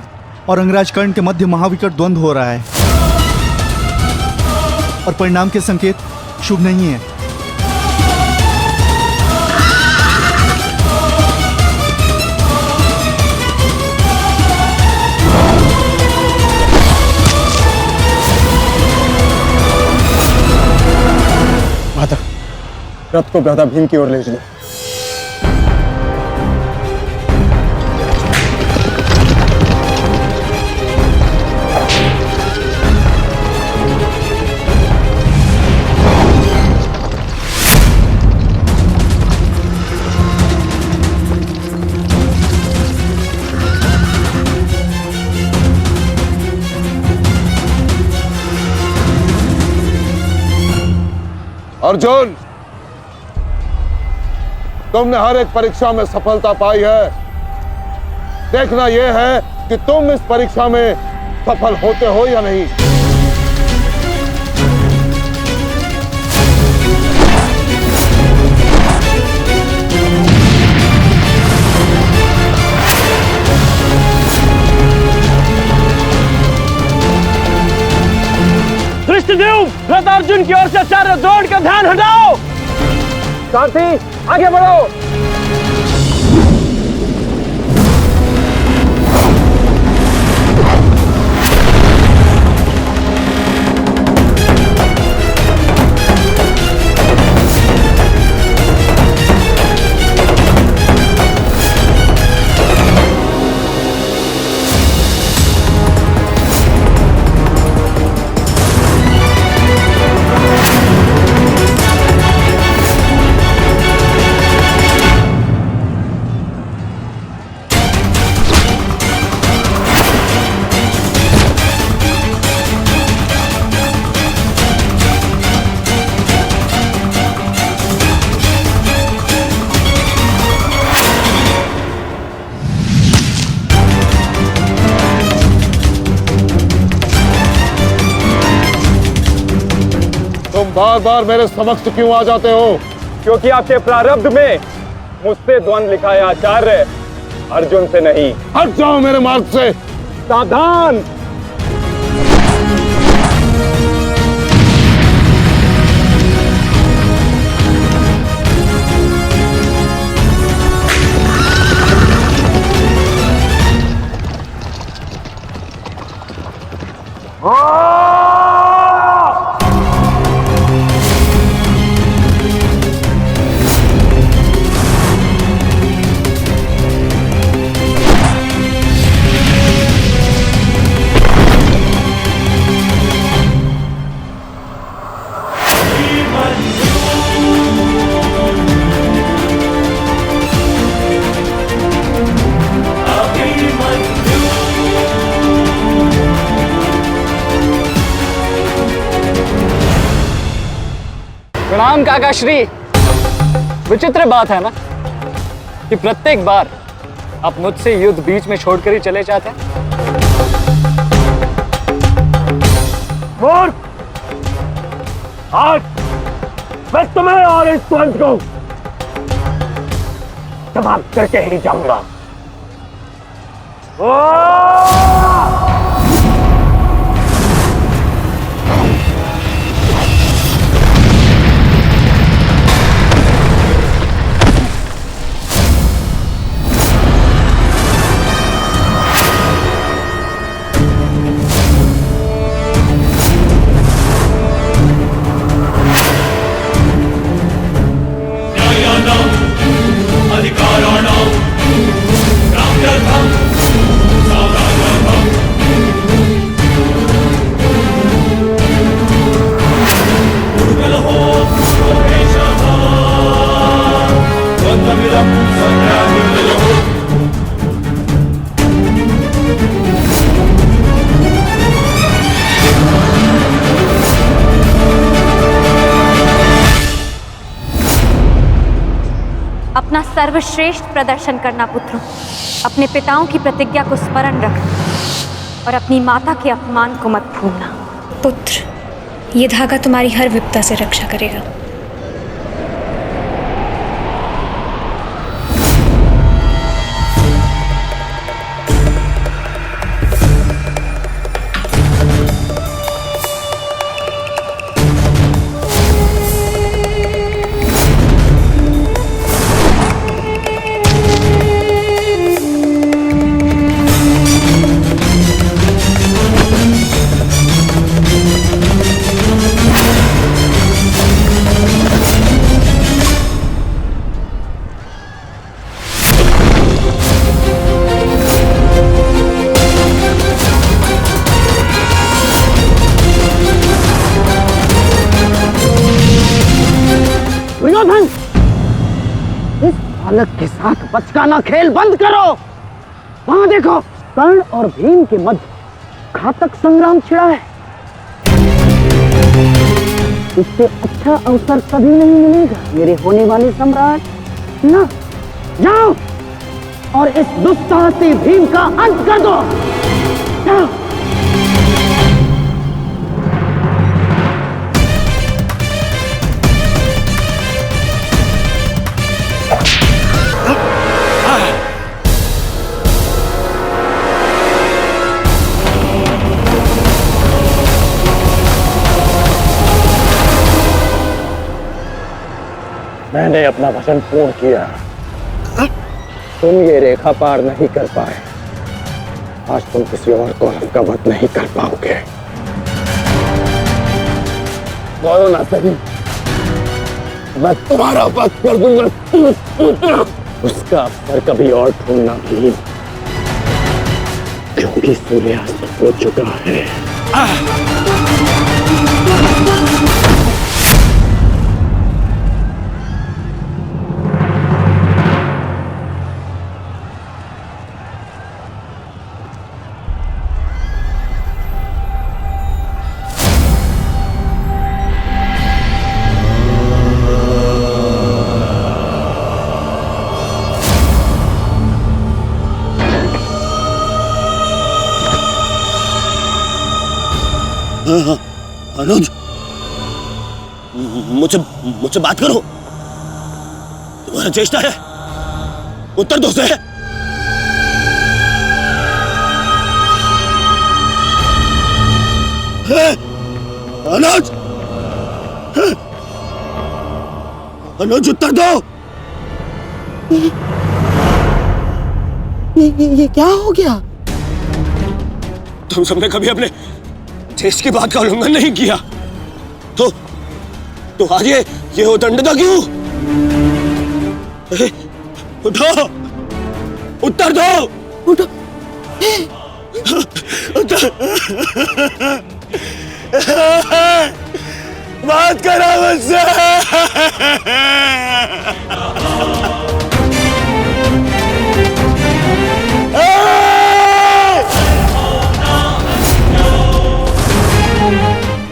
और अंगराज कर्ण के मध्य महाविकट द्वंद्व हो रहा है और परिणाम के संकेत शुभ नहीं है। माता, रथ को भ्राता भीम की ओर ले चलो। अर्जुन, तुमने हर एक परीक्षा में सफलता पाई है। देखना यह है कि तुम इस परीक्षा में सफल होते हो या नहीं। कृष्णदेव, रथ अर्जुन की ओर से चारों द्रोण का ध्यान हटाओ। सारथी, आगे बढ़ो। बार बार मेरे समक्ष क्यों आ जाते हो? क्योंकि आपके प्रारब्ध में मुझसे द्वंद्व लिखा है आचार्य, अर्जुन से नहीं। हट जाओ मेरे मार्ग से। सावधान। प्रणाम काका श्री। विचित्र बात है ना कि प्रत्येक बार आप मुझसे युद्ध बीच में छोड़कर ही चले जाते हैं। मूर्ख! आज मैं तुम्हें और इस द्वंद्व को समाप्त करके ही जाऊंगा। अपना सर्वश्रेष्ठ प्रदर्शन करना पुत्रों। अपने पिताओं की प्रतिज्ञा को स्मरण रखना और अपनी माता के अपमान को मत भूलना। पुत्र, ये धागा तुम्हारी हर विपदा से रक्षा करेगा। बालक के साथ बचकाना खेल बंद करो। वहां देखो, कर्ण और भीम के मध्य घातक संग्राम छिड़ा है। इससे अच्छा अवसर कभी नहीं मिलेगा मेरे होने वाले सम्राट। ना, जाओ और इस दुस्साहसी भीम का अंत कर दो। जाओ। मैंने अपना वचन पूर्ण किया। तुम ये रेखा पार नहीं कर पाए, आज तुम किसी और को का वध नहीं कर पाओगे। बोलो ना सही, मैं तुम्हारा वध कर दूंगा। उसका अवसर कभी और ढूंढना भी, क्योंकि सूर्यास्त हो चुका है। अनुज, मुझसे बात करो। तुम्हारा चेष्टा है, उत्तर दो से। अनुज, अनुज उत्तर दो। ये क्या हो गया? तुम सबने कभी अपने देश की बात का उल्लंघन नहीं किया, तो आज ये उदंडता क्यों? उठो, उत्तर दो। उठो, उत्तर। बात करो मुझसे।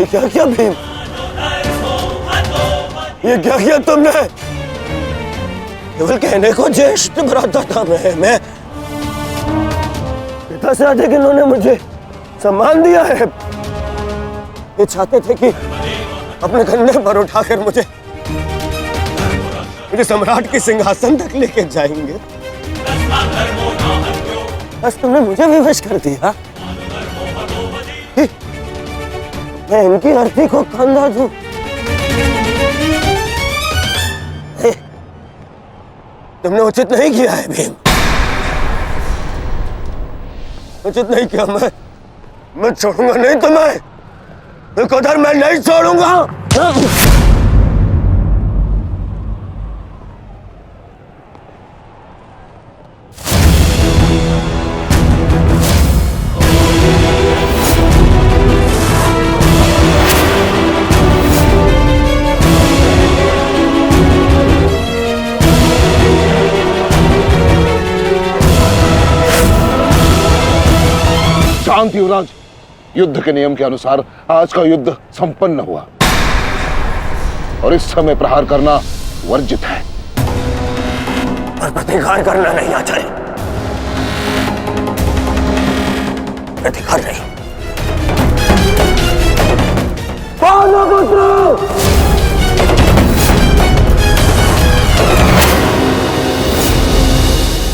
क्या क्या भीम, ये क्या किया तुमने? केवल कहने को ज्येष्ठ भ्राता था मैं पिता से अधिक इन्होंने मुझे सम्मान दिया है। ये चाहते थे कि अपने कंधे पर उठाकर मुझे सम्राट के सिंहासन तक लेके जाएंगे। बस तुमने मुझे भी विश कर दिया। मैं इनकी अर्थी को कंधा दूं। तुमने उचित नहीं किया है भीम, उचित नहीं किया। मैं छोड़ूंगा नहीं तुम्हें, रुकोदर मैं नहीं छोड़ूंगा। शांति युवराज, युद्ध के नियम के अनुसार आज का युद्ध संपन्न हुआ और इस समय प्रहार करना वर्जित है। पर प्रतिकार करना नहीं आचार्य, प्रतिकार नहीं।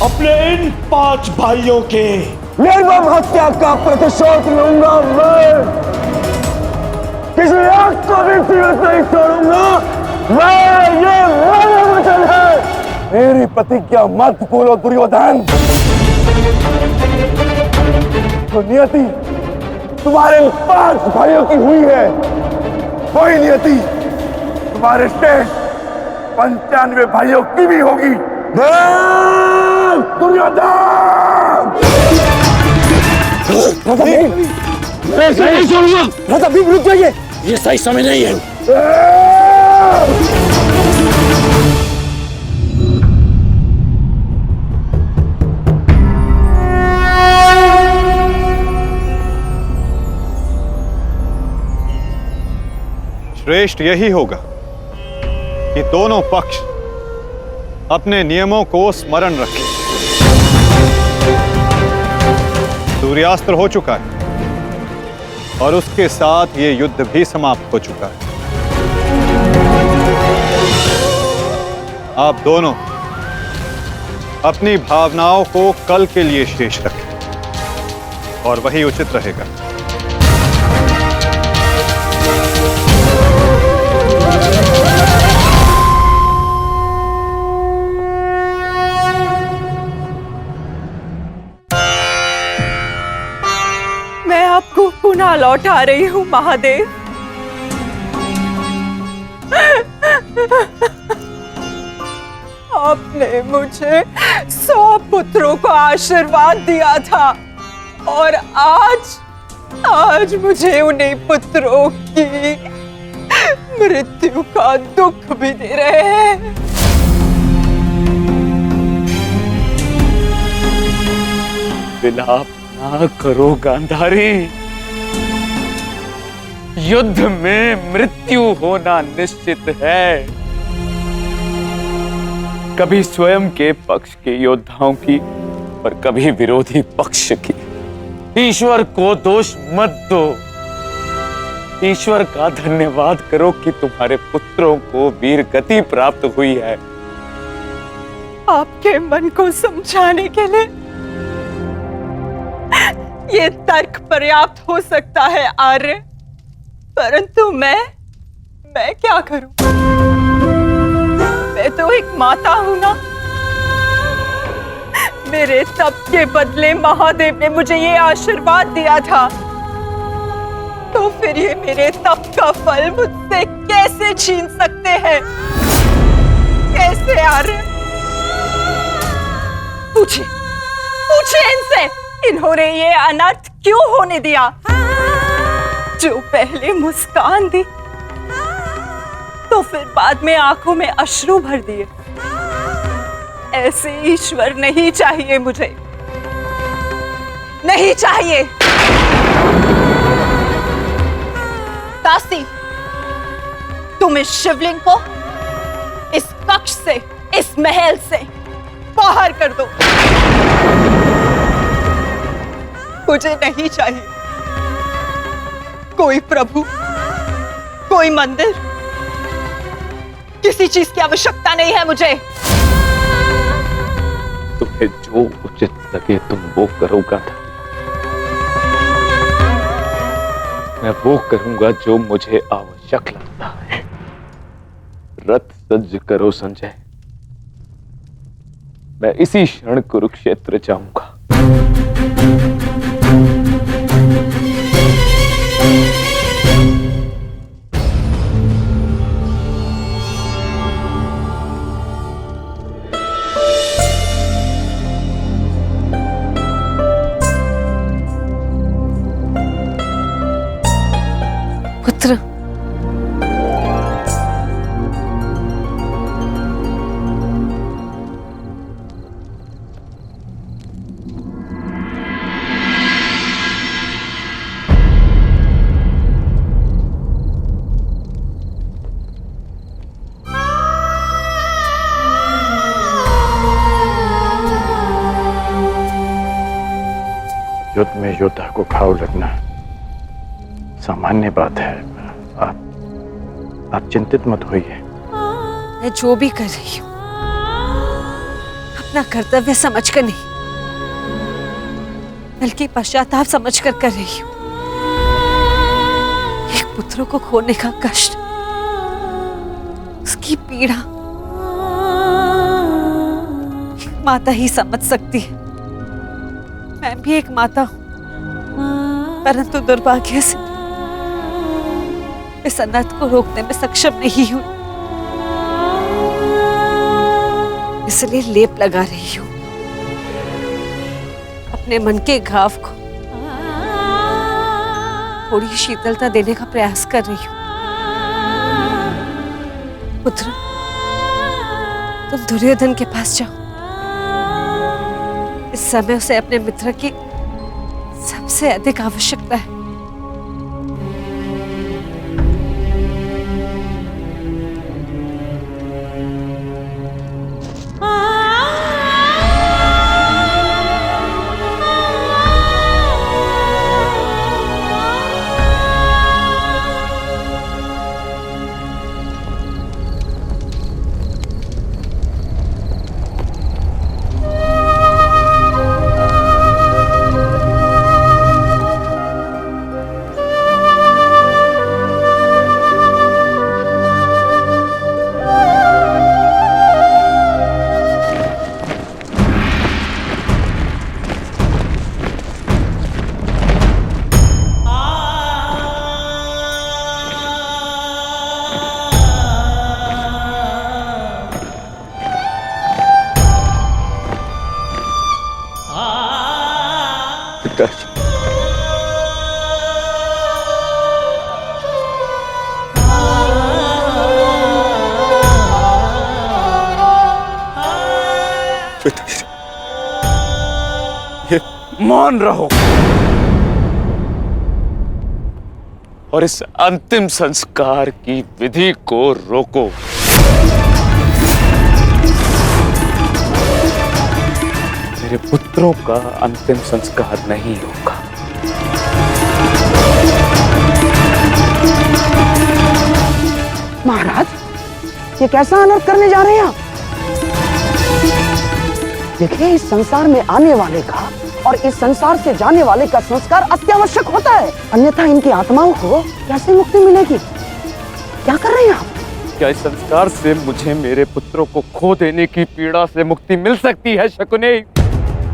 अपने इन 5 भाइयों के निर्मम हत्या का प्रतिशोध लूंगा मैं। किसी एक को भी पीड़ित नहीं छोड़ूंगा मैं, ये मेरा वचन है। मेरी प्रतिज्ञा मत भूलो दुर्योधन। तो नियति तुम्हारे 5 भाइयों की हुई है, वही नियति तुम्हारे शेष 95 भाइयों की भी होगी। दुर्योधन! मैं ऐसे नहीं छोड़ूंगा। राजा भीम रुक जाइए, ये सही समय नहीं है। श्रेष्ठ यही होगा कि दोनों पक्ष अपने नियमों को स्मरण रखें। सूर्यास्त हो चुका है और उसके साथ ये युद्ध भी समाप्त हो चुका है। आप दोनों अपनी भावनाओं को कल के लिए शेष रखें और वही उचित रहेगा। मैं आपको पुनः लौटा रही हूँ महादेव। आपने मुझे 100 पुत्रों को आशीर्वाद दिया था और आज मुझे उन्हीं पुत्रों की मृत्यु का दुख भी दे रहे हैं। विलाप ना करो गांधारी। युद्ध में मृत्यु होना निश्चित है। कभी स्वयं के पक्ष के योद्धाओं की और कभी विरोधी पक्ष की। ईश्वर को दोष मत दो। ईश्वर का धन्यवाद करो कि तुम्हारे पुत्रों को वीर गति प्राप्त हुई है। आपके मन को समझाने के लिए ये तर्क पर्याप्त हो सकता है आर्य, परंतु मैं क्या करूं? मैं तो एक माता हूं ना। मेरे तप के बदले महादेव ने मुझे ये आशीर्वाद दिया था, तो फिर ये मेरे तप का फल मुझसे कैसे छीन सकते हैं? कैसे आर्य? पूछिए इनसे, इन्होंने ये अनर्थ क्यों होने दिया? जो पहले मुस्कान दी तो फिर बाद में आंखों में अश्रु भर दिए। ऐसे ईश्वर नहीं चाहिए मुझे, नहीं चाहिए। दासी, तुम इस शिवलिंग को इस कक्ष से, इस महल से बाहर कर दो। मुझे नहीं चाहिए कोई प्रभु, कोई मंदिर, किसी चीज की आवश्यकता नहीं है मुझे। तुम्हें जो उचित लगे तुम वो करोगा। मैं वो करूंगा जो मुझे आवश्यक लगता है। रथ सज्ज करो संजय, मैं इसी क्षण कुरुक्षेत्र जाऊंगा। पुत्र, युद्ध में योद्धा को घाव लगना सामान्य बात है। आप चिंतित मत होइए। मैं जो भी कर रही हूँ अपना कर्तव्य समझकर नहीं, बल्कि पश्चाताप समझकर कर रही हूँ। एक पुत्र को खोने का कष्ट, उसकी पीड़ा एक माता ही समझ सकती है। मैं भी एक माता हूँ, परंतु दुर्भाग्य से इस अनर्थ को रोकने में सक्षम नहीं हूं। इसलिए लेप लगा रही हूं अपने मन के घाव को, थोड़ी शीतलता देने का प्रयास कर रही हूं। पुत्र, तुम दुर्योधन के पास जाओ। इस समय उसे अपने मित्र की सबसे अधिक आवश्यकता है। पिताजी। पिताश्री, ये मौन रहो और इस अंतिम संस्कार की विधि को रोको। मेरे पुत्रों का अंतिम संस्कार नहीं होगा। महाराज, ये कैसा अनर्थ करने जा रहे हैं आप? देखिए, इस संसार में आने वाले का और इस संसार से जाने वाले का संस्कार अत्यावश्यक होता है, अन्यथा इनकी आत्माओं को कैसे मुक्ति मिलेगी? क्या कर रहे हैं आप? क्या इस संस्कार से मुझे मेरे पुत्रों को खो देने की पीड़ा से मुक्ति मिल सकती है शकुनी?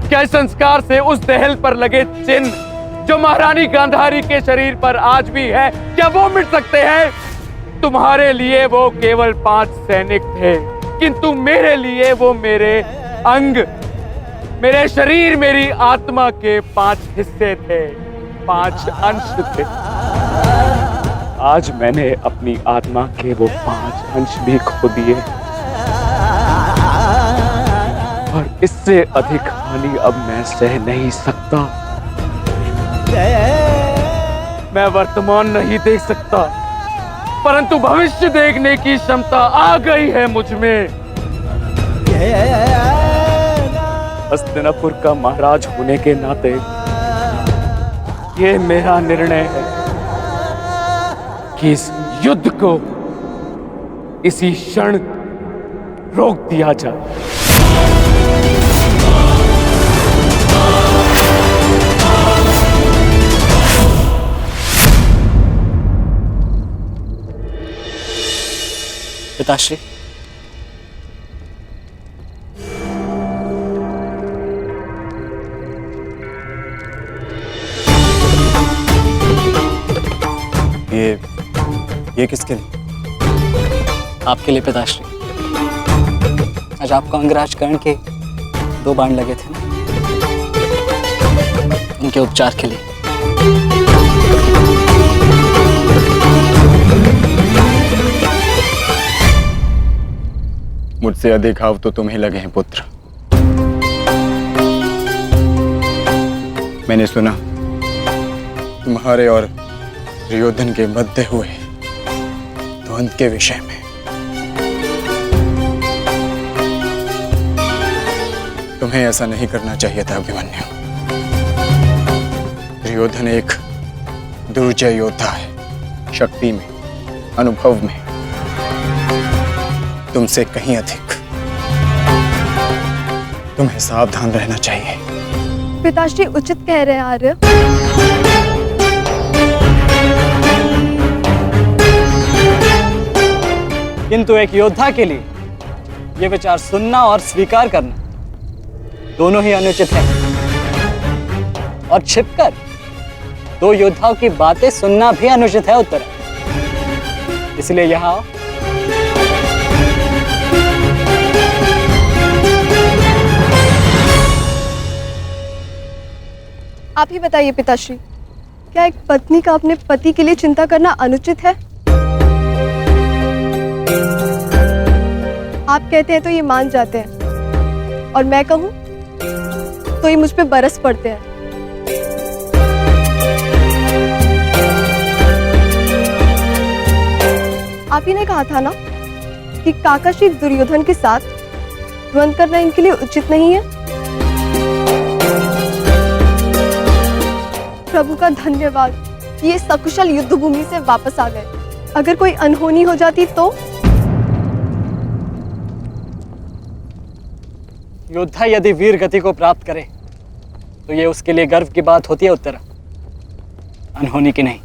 क्या इस संस्कार से उस दहल पर लगे चिन्ह जो महारानी गांधारी के शरीर पर आज भी है, क्या वो मिट सकते हैं? तुम्हारे लिए वो केवल 5 सैनिक थे, किंतु मेरे लिए वो मेरे अंग, मेरे शरीर, मेरी आत्मा के 5 हिस्से थे, 5 अंश थे। आज मैंने अपनी आत्मा के वो 5 अंश भी खो दिए और इससे अधिक हानि अब मैं सह नहीं सकता। मैं वर्तमान नहीं देख सकता, परंतु भविष्य देखने की क्षमता आ गई है मुझ में। हस्तिनापुर का महाराज होने के नाते ये मेरा निर्णय है कि इस युद्ध को इसी क्षण रोक दिया जाए। पिताश्री, ये किसके लिए? आपके लिए पिताश्री। आज आपको अंगराज कर्ण के 2 बाण लगे थे ना, उनके उपचार के लिए। मुझसे अधिक घाव तो तुम्हें लगे हैं पुत्र। मैंने सुना तुम्हारे और दुर्योधन के मध्य हुए द्वंद्व के विषय में। तुम्हें ऐसा नहीं करना चाहिए था अभिमन्यु। दुर्योधन एक दुर्जय योद्धा है, शक्ति में, अनुभव में तुमसे कहीं अधिक। तुम्हें सावधान रहना चाहिए। पिताश्री उचित कह रहे हैं आर्य। किंतु एक योद्धा के लिए यह विचार सुनना और स्वीकार करना दोनों ही अनुचित है, और छिपकर 2 योद्धाओं की बातें सुनना भी अनुचित है उत्तर। इसलिए यहां आप ही बताइए पिताश्री, क्या एक पत्नी का अपने पति के लिए चिंता करना अनुचित है? आप कहते हैं तो ये मान जाते हैं, और मैं कहूं तो ये मुझ पे बरस पड़ते हैं। आप ही ने कहा था ना कि काका श्री दुर्योधन के साथ द्वंद्व करना इनके लिए उचित नहीं है। प्रभु का धन्यवाद कि ये सकुशल युद्ध भूमि से वापस आ गए। अगर कोई अनहोनी हो जाती तो? योद्धा यदि वीर गति को प्राप्त करे तो ये उसके लिए गर्व की बात होती है उत्तरा, अनहोनी की नहीं।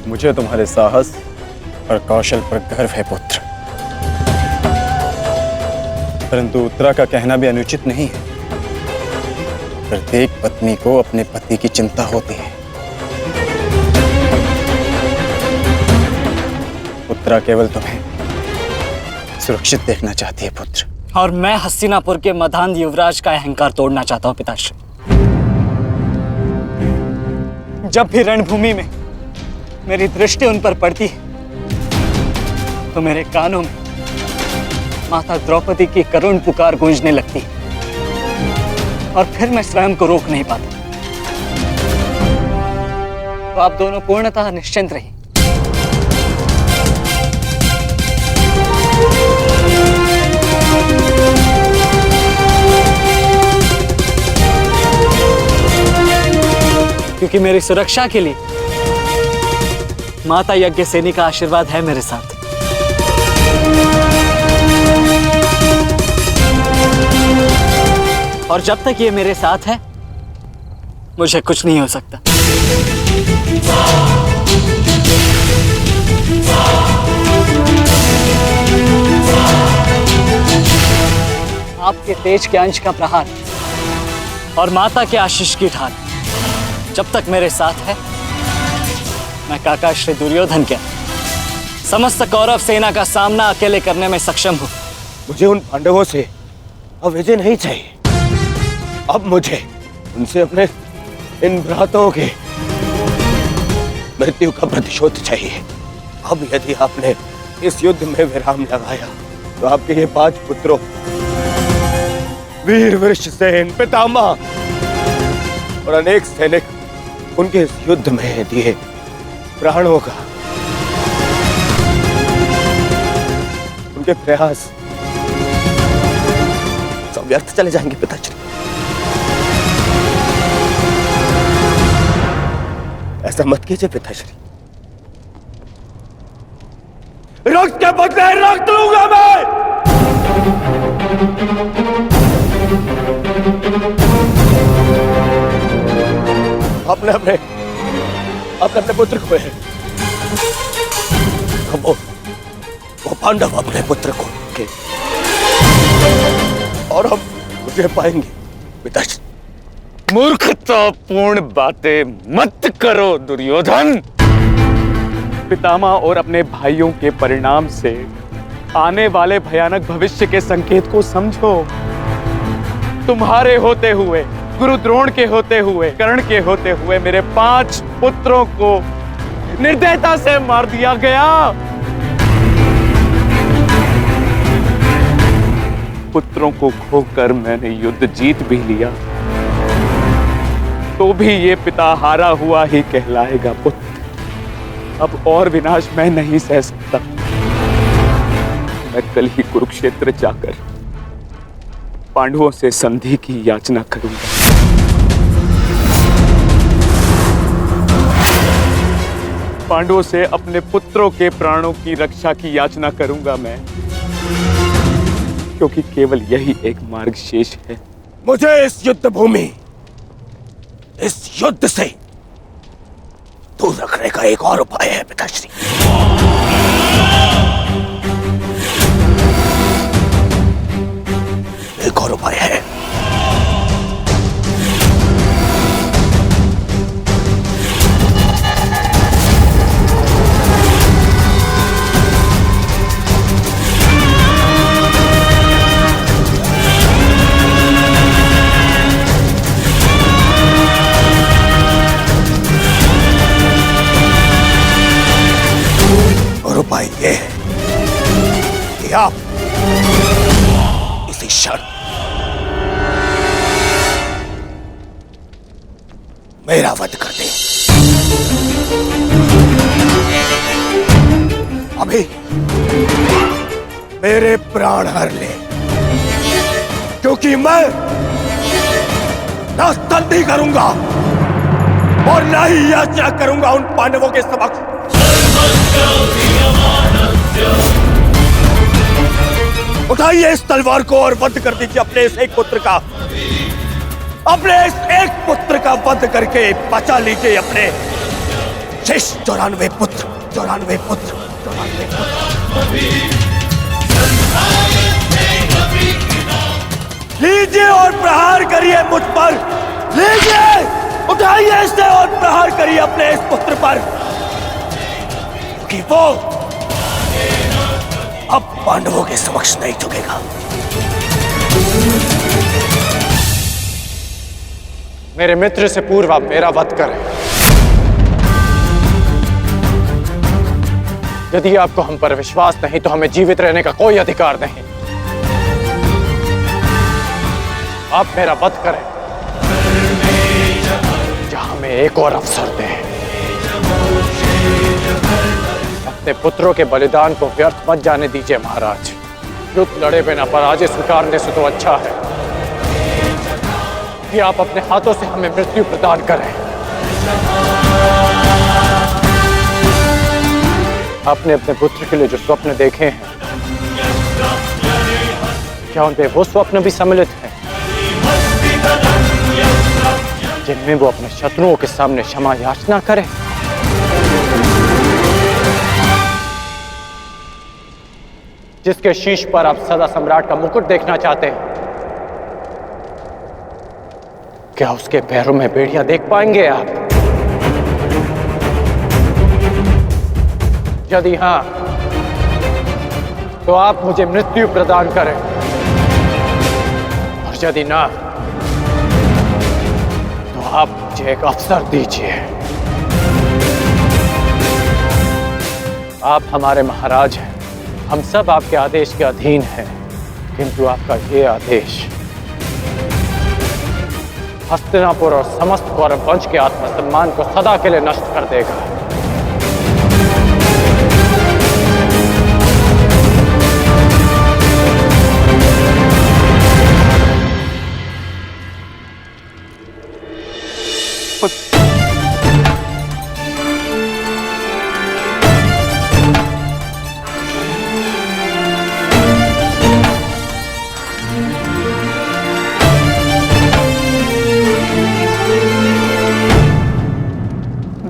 मुझे तुम्हारे साहस और कौशल पर गर्व है पुत्र, परंतु उत्तरा का कहना भी अनुचित नहीं है। प्रत्येक पत्नी को अपने पति की चिंता होती है। उत्तरा केवल तुम्हें सुरक्षित देखना चाहती है पुत्र। और मैं हस्तिनापुर के मधान युवराज का अहंकार तोड़ना चाहता हूं पिताश्री। जब भी रणभूमि में मेरी दृष्टि उन पर पड़ती है तो मेरे कानों में माता द्रौपदी की करुण पुकार गूंजने लगती है और फिर मैं स्वयं को रोक नहीं पाता। तो आप दोनों पूर्णतः निश्चिंत रहिए। क्योंकि मेरी सुरक्षा के लिए माता यज्ञसेनी का आशीर्वाद है मेरे साथ। और जब तक ये मेरे साथ है मुझे कुछ नहीं हो सकता। आपके तेज के अंश का प्रहार और माता के आशीष की ढाल जब तक मेरे साथ है, मैं काका श्री दुर्योधन के समस्त कौरव सेना का सामना अकेले करने में सक्षम हूं। मुझे उन पांडवों से अब विजय नहीं चाहिए। अब मुझे उनसे अपने इन भ्राताओं के मृत्यु का प्रतिशोध चाहिए। अब यदि आपने इस युद्ध में विराम लगाया तो आपके ये 5 पुत्रों वीर वृषसेन, पितामह और अनेक सैनिक उनके इस युद्ध में दिए प्राणों का, उनके प्रयास सब व्यर्थ चले जाएंगे पिताश्री। ऐसा मत कीजिए पिताश्री। रक्त के बदले रक्त लूंगा मैं। अपने अपने अपने अपने पुत्र खोए हैं। वो पांडव अपने पुत्र को के और हम उसे पाएंगे पिताश्री। मूर्खतापूर्ण बातें मत करो दुर्योधन। पितामह और अपने भाइयों के परिणाम से आने वाले भयानक भविष्य के संकेत को समझो। तुम्हारे होते हुए, गुरु द्रोण के होते हुए, कर्ण के होते हुए मेरे 5 पुत्रों को निर्दयता से मार दिया गया। पुत्रों को खोकर मैंने युद्ध जीत भी लिया तो भी ये पिता हारा हुआ ही कहलाएगा पुत्र। अब और विनाश मैं नहीं सह सकता। मैं कल ही कुरुक्षेत्र जाकर पांडवों से संधि की याचना करूंगा। पांडवों से अपने पुत्रों के प्राणों की रक्षा की याचना करूंगा मैं, क्योंकि केवल यही एक मार्ग शेष है। मुझे इस युद्ध भूमि, इस युद्ध से दूर रखने का एक और उपाय है पिताश्री। एक और उपाय है। उपाय ये है कि आप इसी क्षण मेरा वध कर दें। अभी मेरे प्राण हर ले, क्योंकि मैं ना संधि करूंगा और ना ही याचना करूंगा उन पांडवों के समक्ष। उठाइए इस तलवार को और वध कर दीजिए अपने इस एक पुत्र का। अपने इस एक पुत्र का वध करके बचा लीजिए अपने शेष 94 पुत्र। 94 पुत्र। लीजिए और प्रहार करिए मुझ पर। लीजिए, उठाइए इसे और प्रहार करिए अपने इस पुत्र पर, कि वो अब पांडवों के समक्ष नहीं झुकेगा। मेरे मित्र से पूर्व आप मेरा वध करें। यदि आपको हम पर विश्वास नहीं तो हमें जीवित रहने का कोई अधिकार नहीं। आप मेरा वध करें या हमें एक और अवसर दें। अपने पुत्रों के बलिदान को व्यर्थ मत जाने दीजिए महाराज। युद्ध लड़े बिना पराजय स्वीकारने से तो अच्छा है कि आप अपने हाथों से हमें मृत्यु प्रदान करें। आपने अपने पुत्र के लिए जो स्वप्न देखे हैं, क्या उनपे वो स्वप्न भी सम्मिलित हैं जिनमें वो अपने शत्रुओं के सामने क्षमा याचना करे? जिसके शीश पर आप सदा सम्राट का मुकुट देखना चाहते हैं, क्या उसके पैरों में बेड़ियां देख पाएंगे आप? यदि हां, तो आप मुझे मृत्यु प्रदान करें, और यदि ना, तो आप मुझे एक अवसर दीजिए। आप हमारे महाराज हैं, हम सब आपके आदेश के अधीन हैं, किंतु आपका ये आदेश हस्तिनापुर और समस्त कौरव वंश के आत्मसम्मान को सदा के लिए नष्ट कर देगा।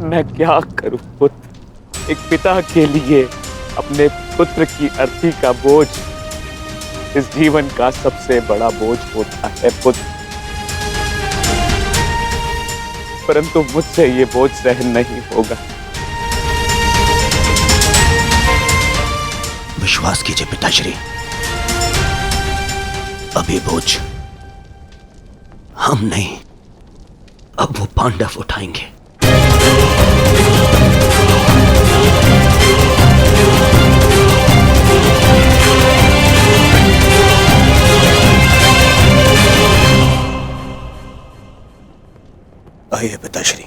मैं क्या करूं पुत्र? एक पिता के लिए अपने पुत्र की अर्थी का बोझ इस जीवन का सबसे बड़ा बोझ होता है पुत्र, परंतु मुझसे ये बोझ सहन नहीं होगा। विश्वास कीजिए पिताश्री, अब ये बोझ हम नहीं, अब वो पांडव उठाएंगे। आइए पिताश्री,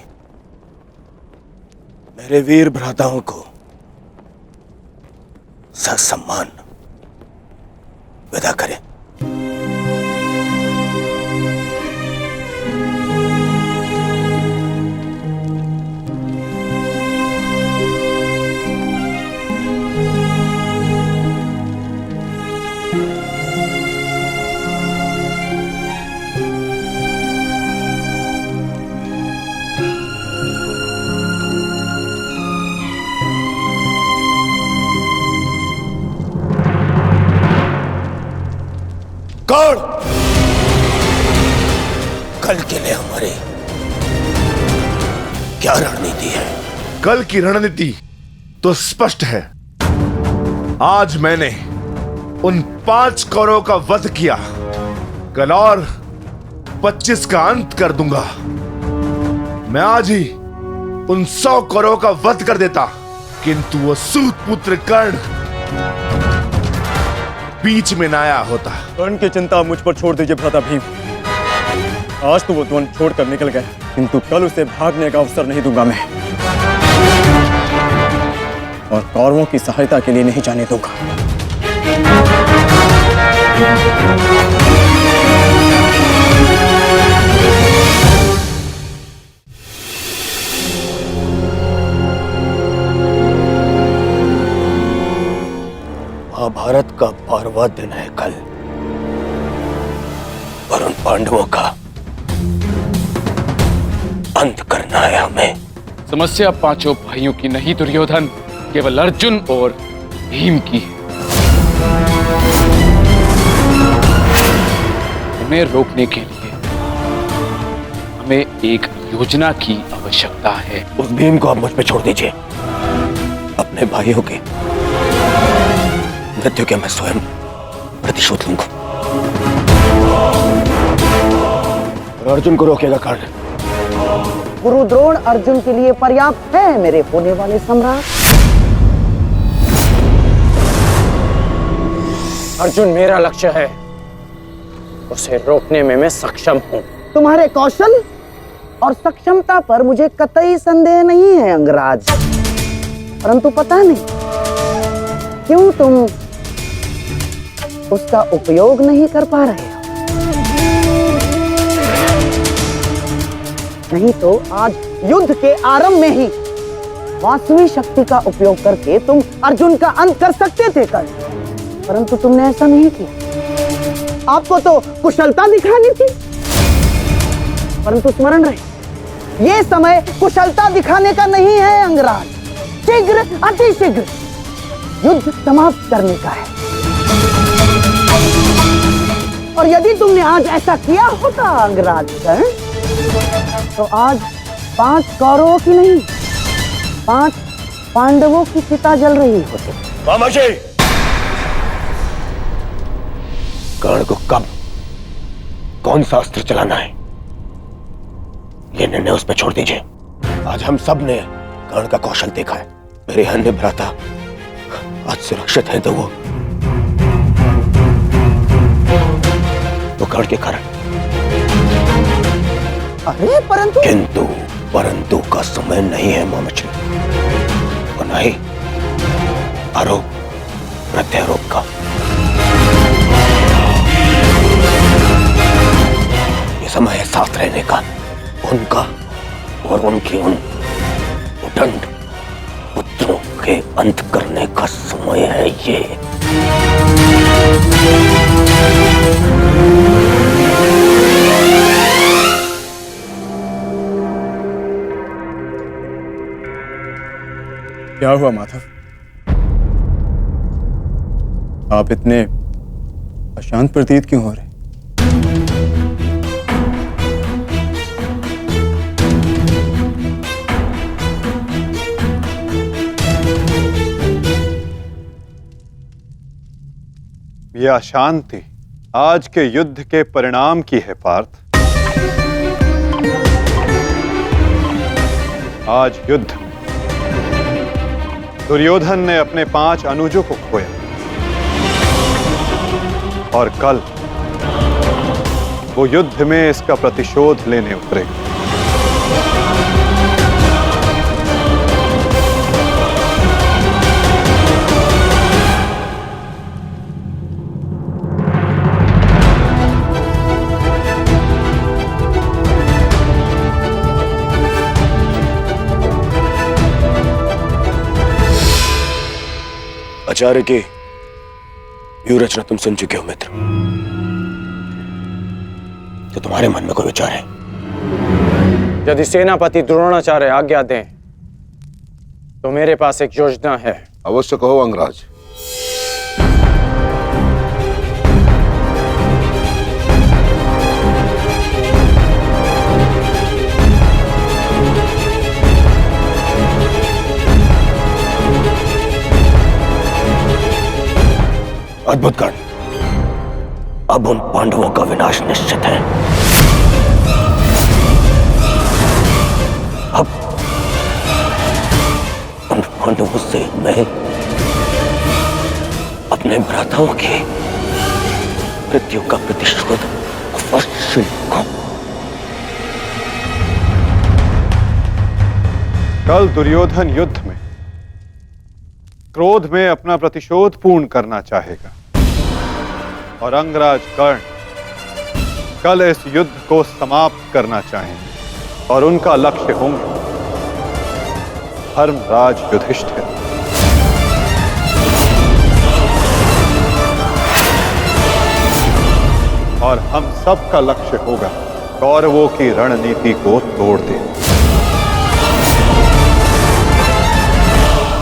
मेरे वीर भ्राताओं को ससम्मान विदा करें। कौन? कल के लिए हमारी क्या रणनीति है? कल की रणनीति तो स्पष्ट है। आज मैंने उन 5 कौरवों का वध किया, कल और 25 का अंत कर दूंगा। मैं आज ही उन 100 कौरवों का वध कर देता, किंतु वो सूत पुत्र कर्ण बीच में न आया होता। कर्ण की चिंता मुझ पर छोड़ दीजिए भ्राता भीम। आज तो वो द्वंद छोड़कर निकल गए, किंतु कल उसे भागने का अवसर नहीं दूंगा मैं, और कौरवों की सहायता के लिए नहीं जाने दूंगा। महाभारत का 12वां दिन है कल, और उन पांडवों का अंत करना है हमें। समस्या 5 भाइयों की नहीं दुर्योधन, केवल अर्जुन और भीम की है। उन्हें रोकने के लिए हमें एक योजना की आवश्यकता है। उस भीम को आप मुझ पे छोड़ दीजिए। अपने भाइयों के मृत्यु के मैं स्वयं प्रतिशोध लूंगा। और अर्जुन को रोकेगा कर्ण। गुरु द्रोण अर्जुन के लिए पर्याप्त है मेरे होने वाले सम्राट। अर्जुन मेरा लक्ष्य है, उसे रोकने में मैं सक्षम हूं। तुम्हारे कौशल और सक्षमता पर मुझे कतई संदेह नहीं है अंगराज, परंतु पता नहीं क्यों तुम उसका उपयोग नहीं कर पा रहे हो। नहीं तो आज युद्ध के आरंभ में ही वास्तविक शक्ति का उपयोग करके तुम अर्जुन का अंत कर सकते थे कर्ण, परंतु तुमने ऐसा नहीं किया। आपको तो कुशलता दिखानी थी, परंतु स्मरण रहे ये समय कुशलता दिखाने का नहीं है अंगराज। शीघ्र अतिशीघ्र युद्ध समाप्त करने का है। और यदि तुमने आज ऐसा किया होता अंगराज कर्ण, तो आज 5 कौरवों की नहीं 5 पांडवों की चिता जल रही होती। मामाजी, कर्ण को कब कौन सा अस्त्र चलाना है ये निर्णय उस पर छोड़ दीजिए। आज हम सब ने कर्ण का कौशल देखा है। मेरे अन्य भ्राता आज सुरक्षित हैं तो वो कर्ण के कारण। अरे परंतु का समय नहीं है मामाजी, और नहीं आरोप प्रत्यारोप का। ये समय है साथ रहने का, उनका और उनके उन उदंड पुत्रों के अंत करने का समय है ये। क्या हुआ माधव? आप इतने अशांत प्रतीत क्यों हो रहे? यह अशांति आज के युद्ध के परिणाम की है पार्थ। आज युद्ध दुर्योधन ने अपने 5 अनुजों को खोया और कल वो युद्ध में इसका प्रतिशोध लेने उतरेगा। आचार्य की व्यूह रचना तुम सुन चुके हो मित्र, तो तुम्हारे मन में कोई विचार है? यदि सेनापति द्रोणाचार्य आज्ञा दें तो मेरे पास एक योजना है। अवश्य कहो अंगराज। अद्भुत कर्ण, अब उन पांडवों का विनाश निश्चित है। अब उन पांडवों से मैं अपने भ्राताओं की मृत्यु का प्रतिशोध अवश्य लूंगा। कल दुर्योधन युद्ध में क्रोध में अपना प्रतिशोध पूर्ण करना चाहेगा और अंगराज कर्ण कल इस युद्ध को समाप्त करना चाहेंगे और उनका लक्ष्य होंगे धर्मराज युधिष्ठिर। और हम सब का लक्ष्य होगा कौरवों की रणनीति को तोड़ दें।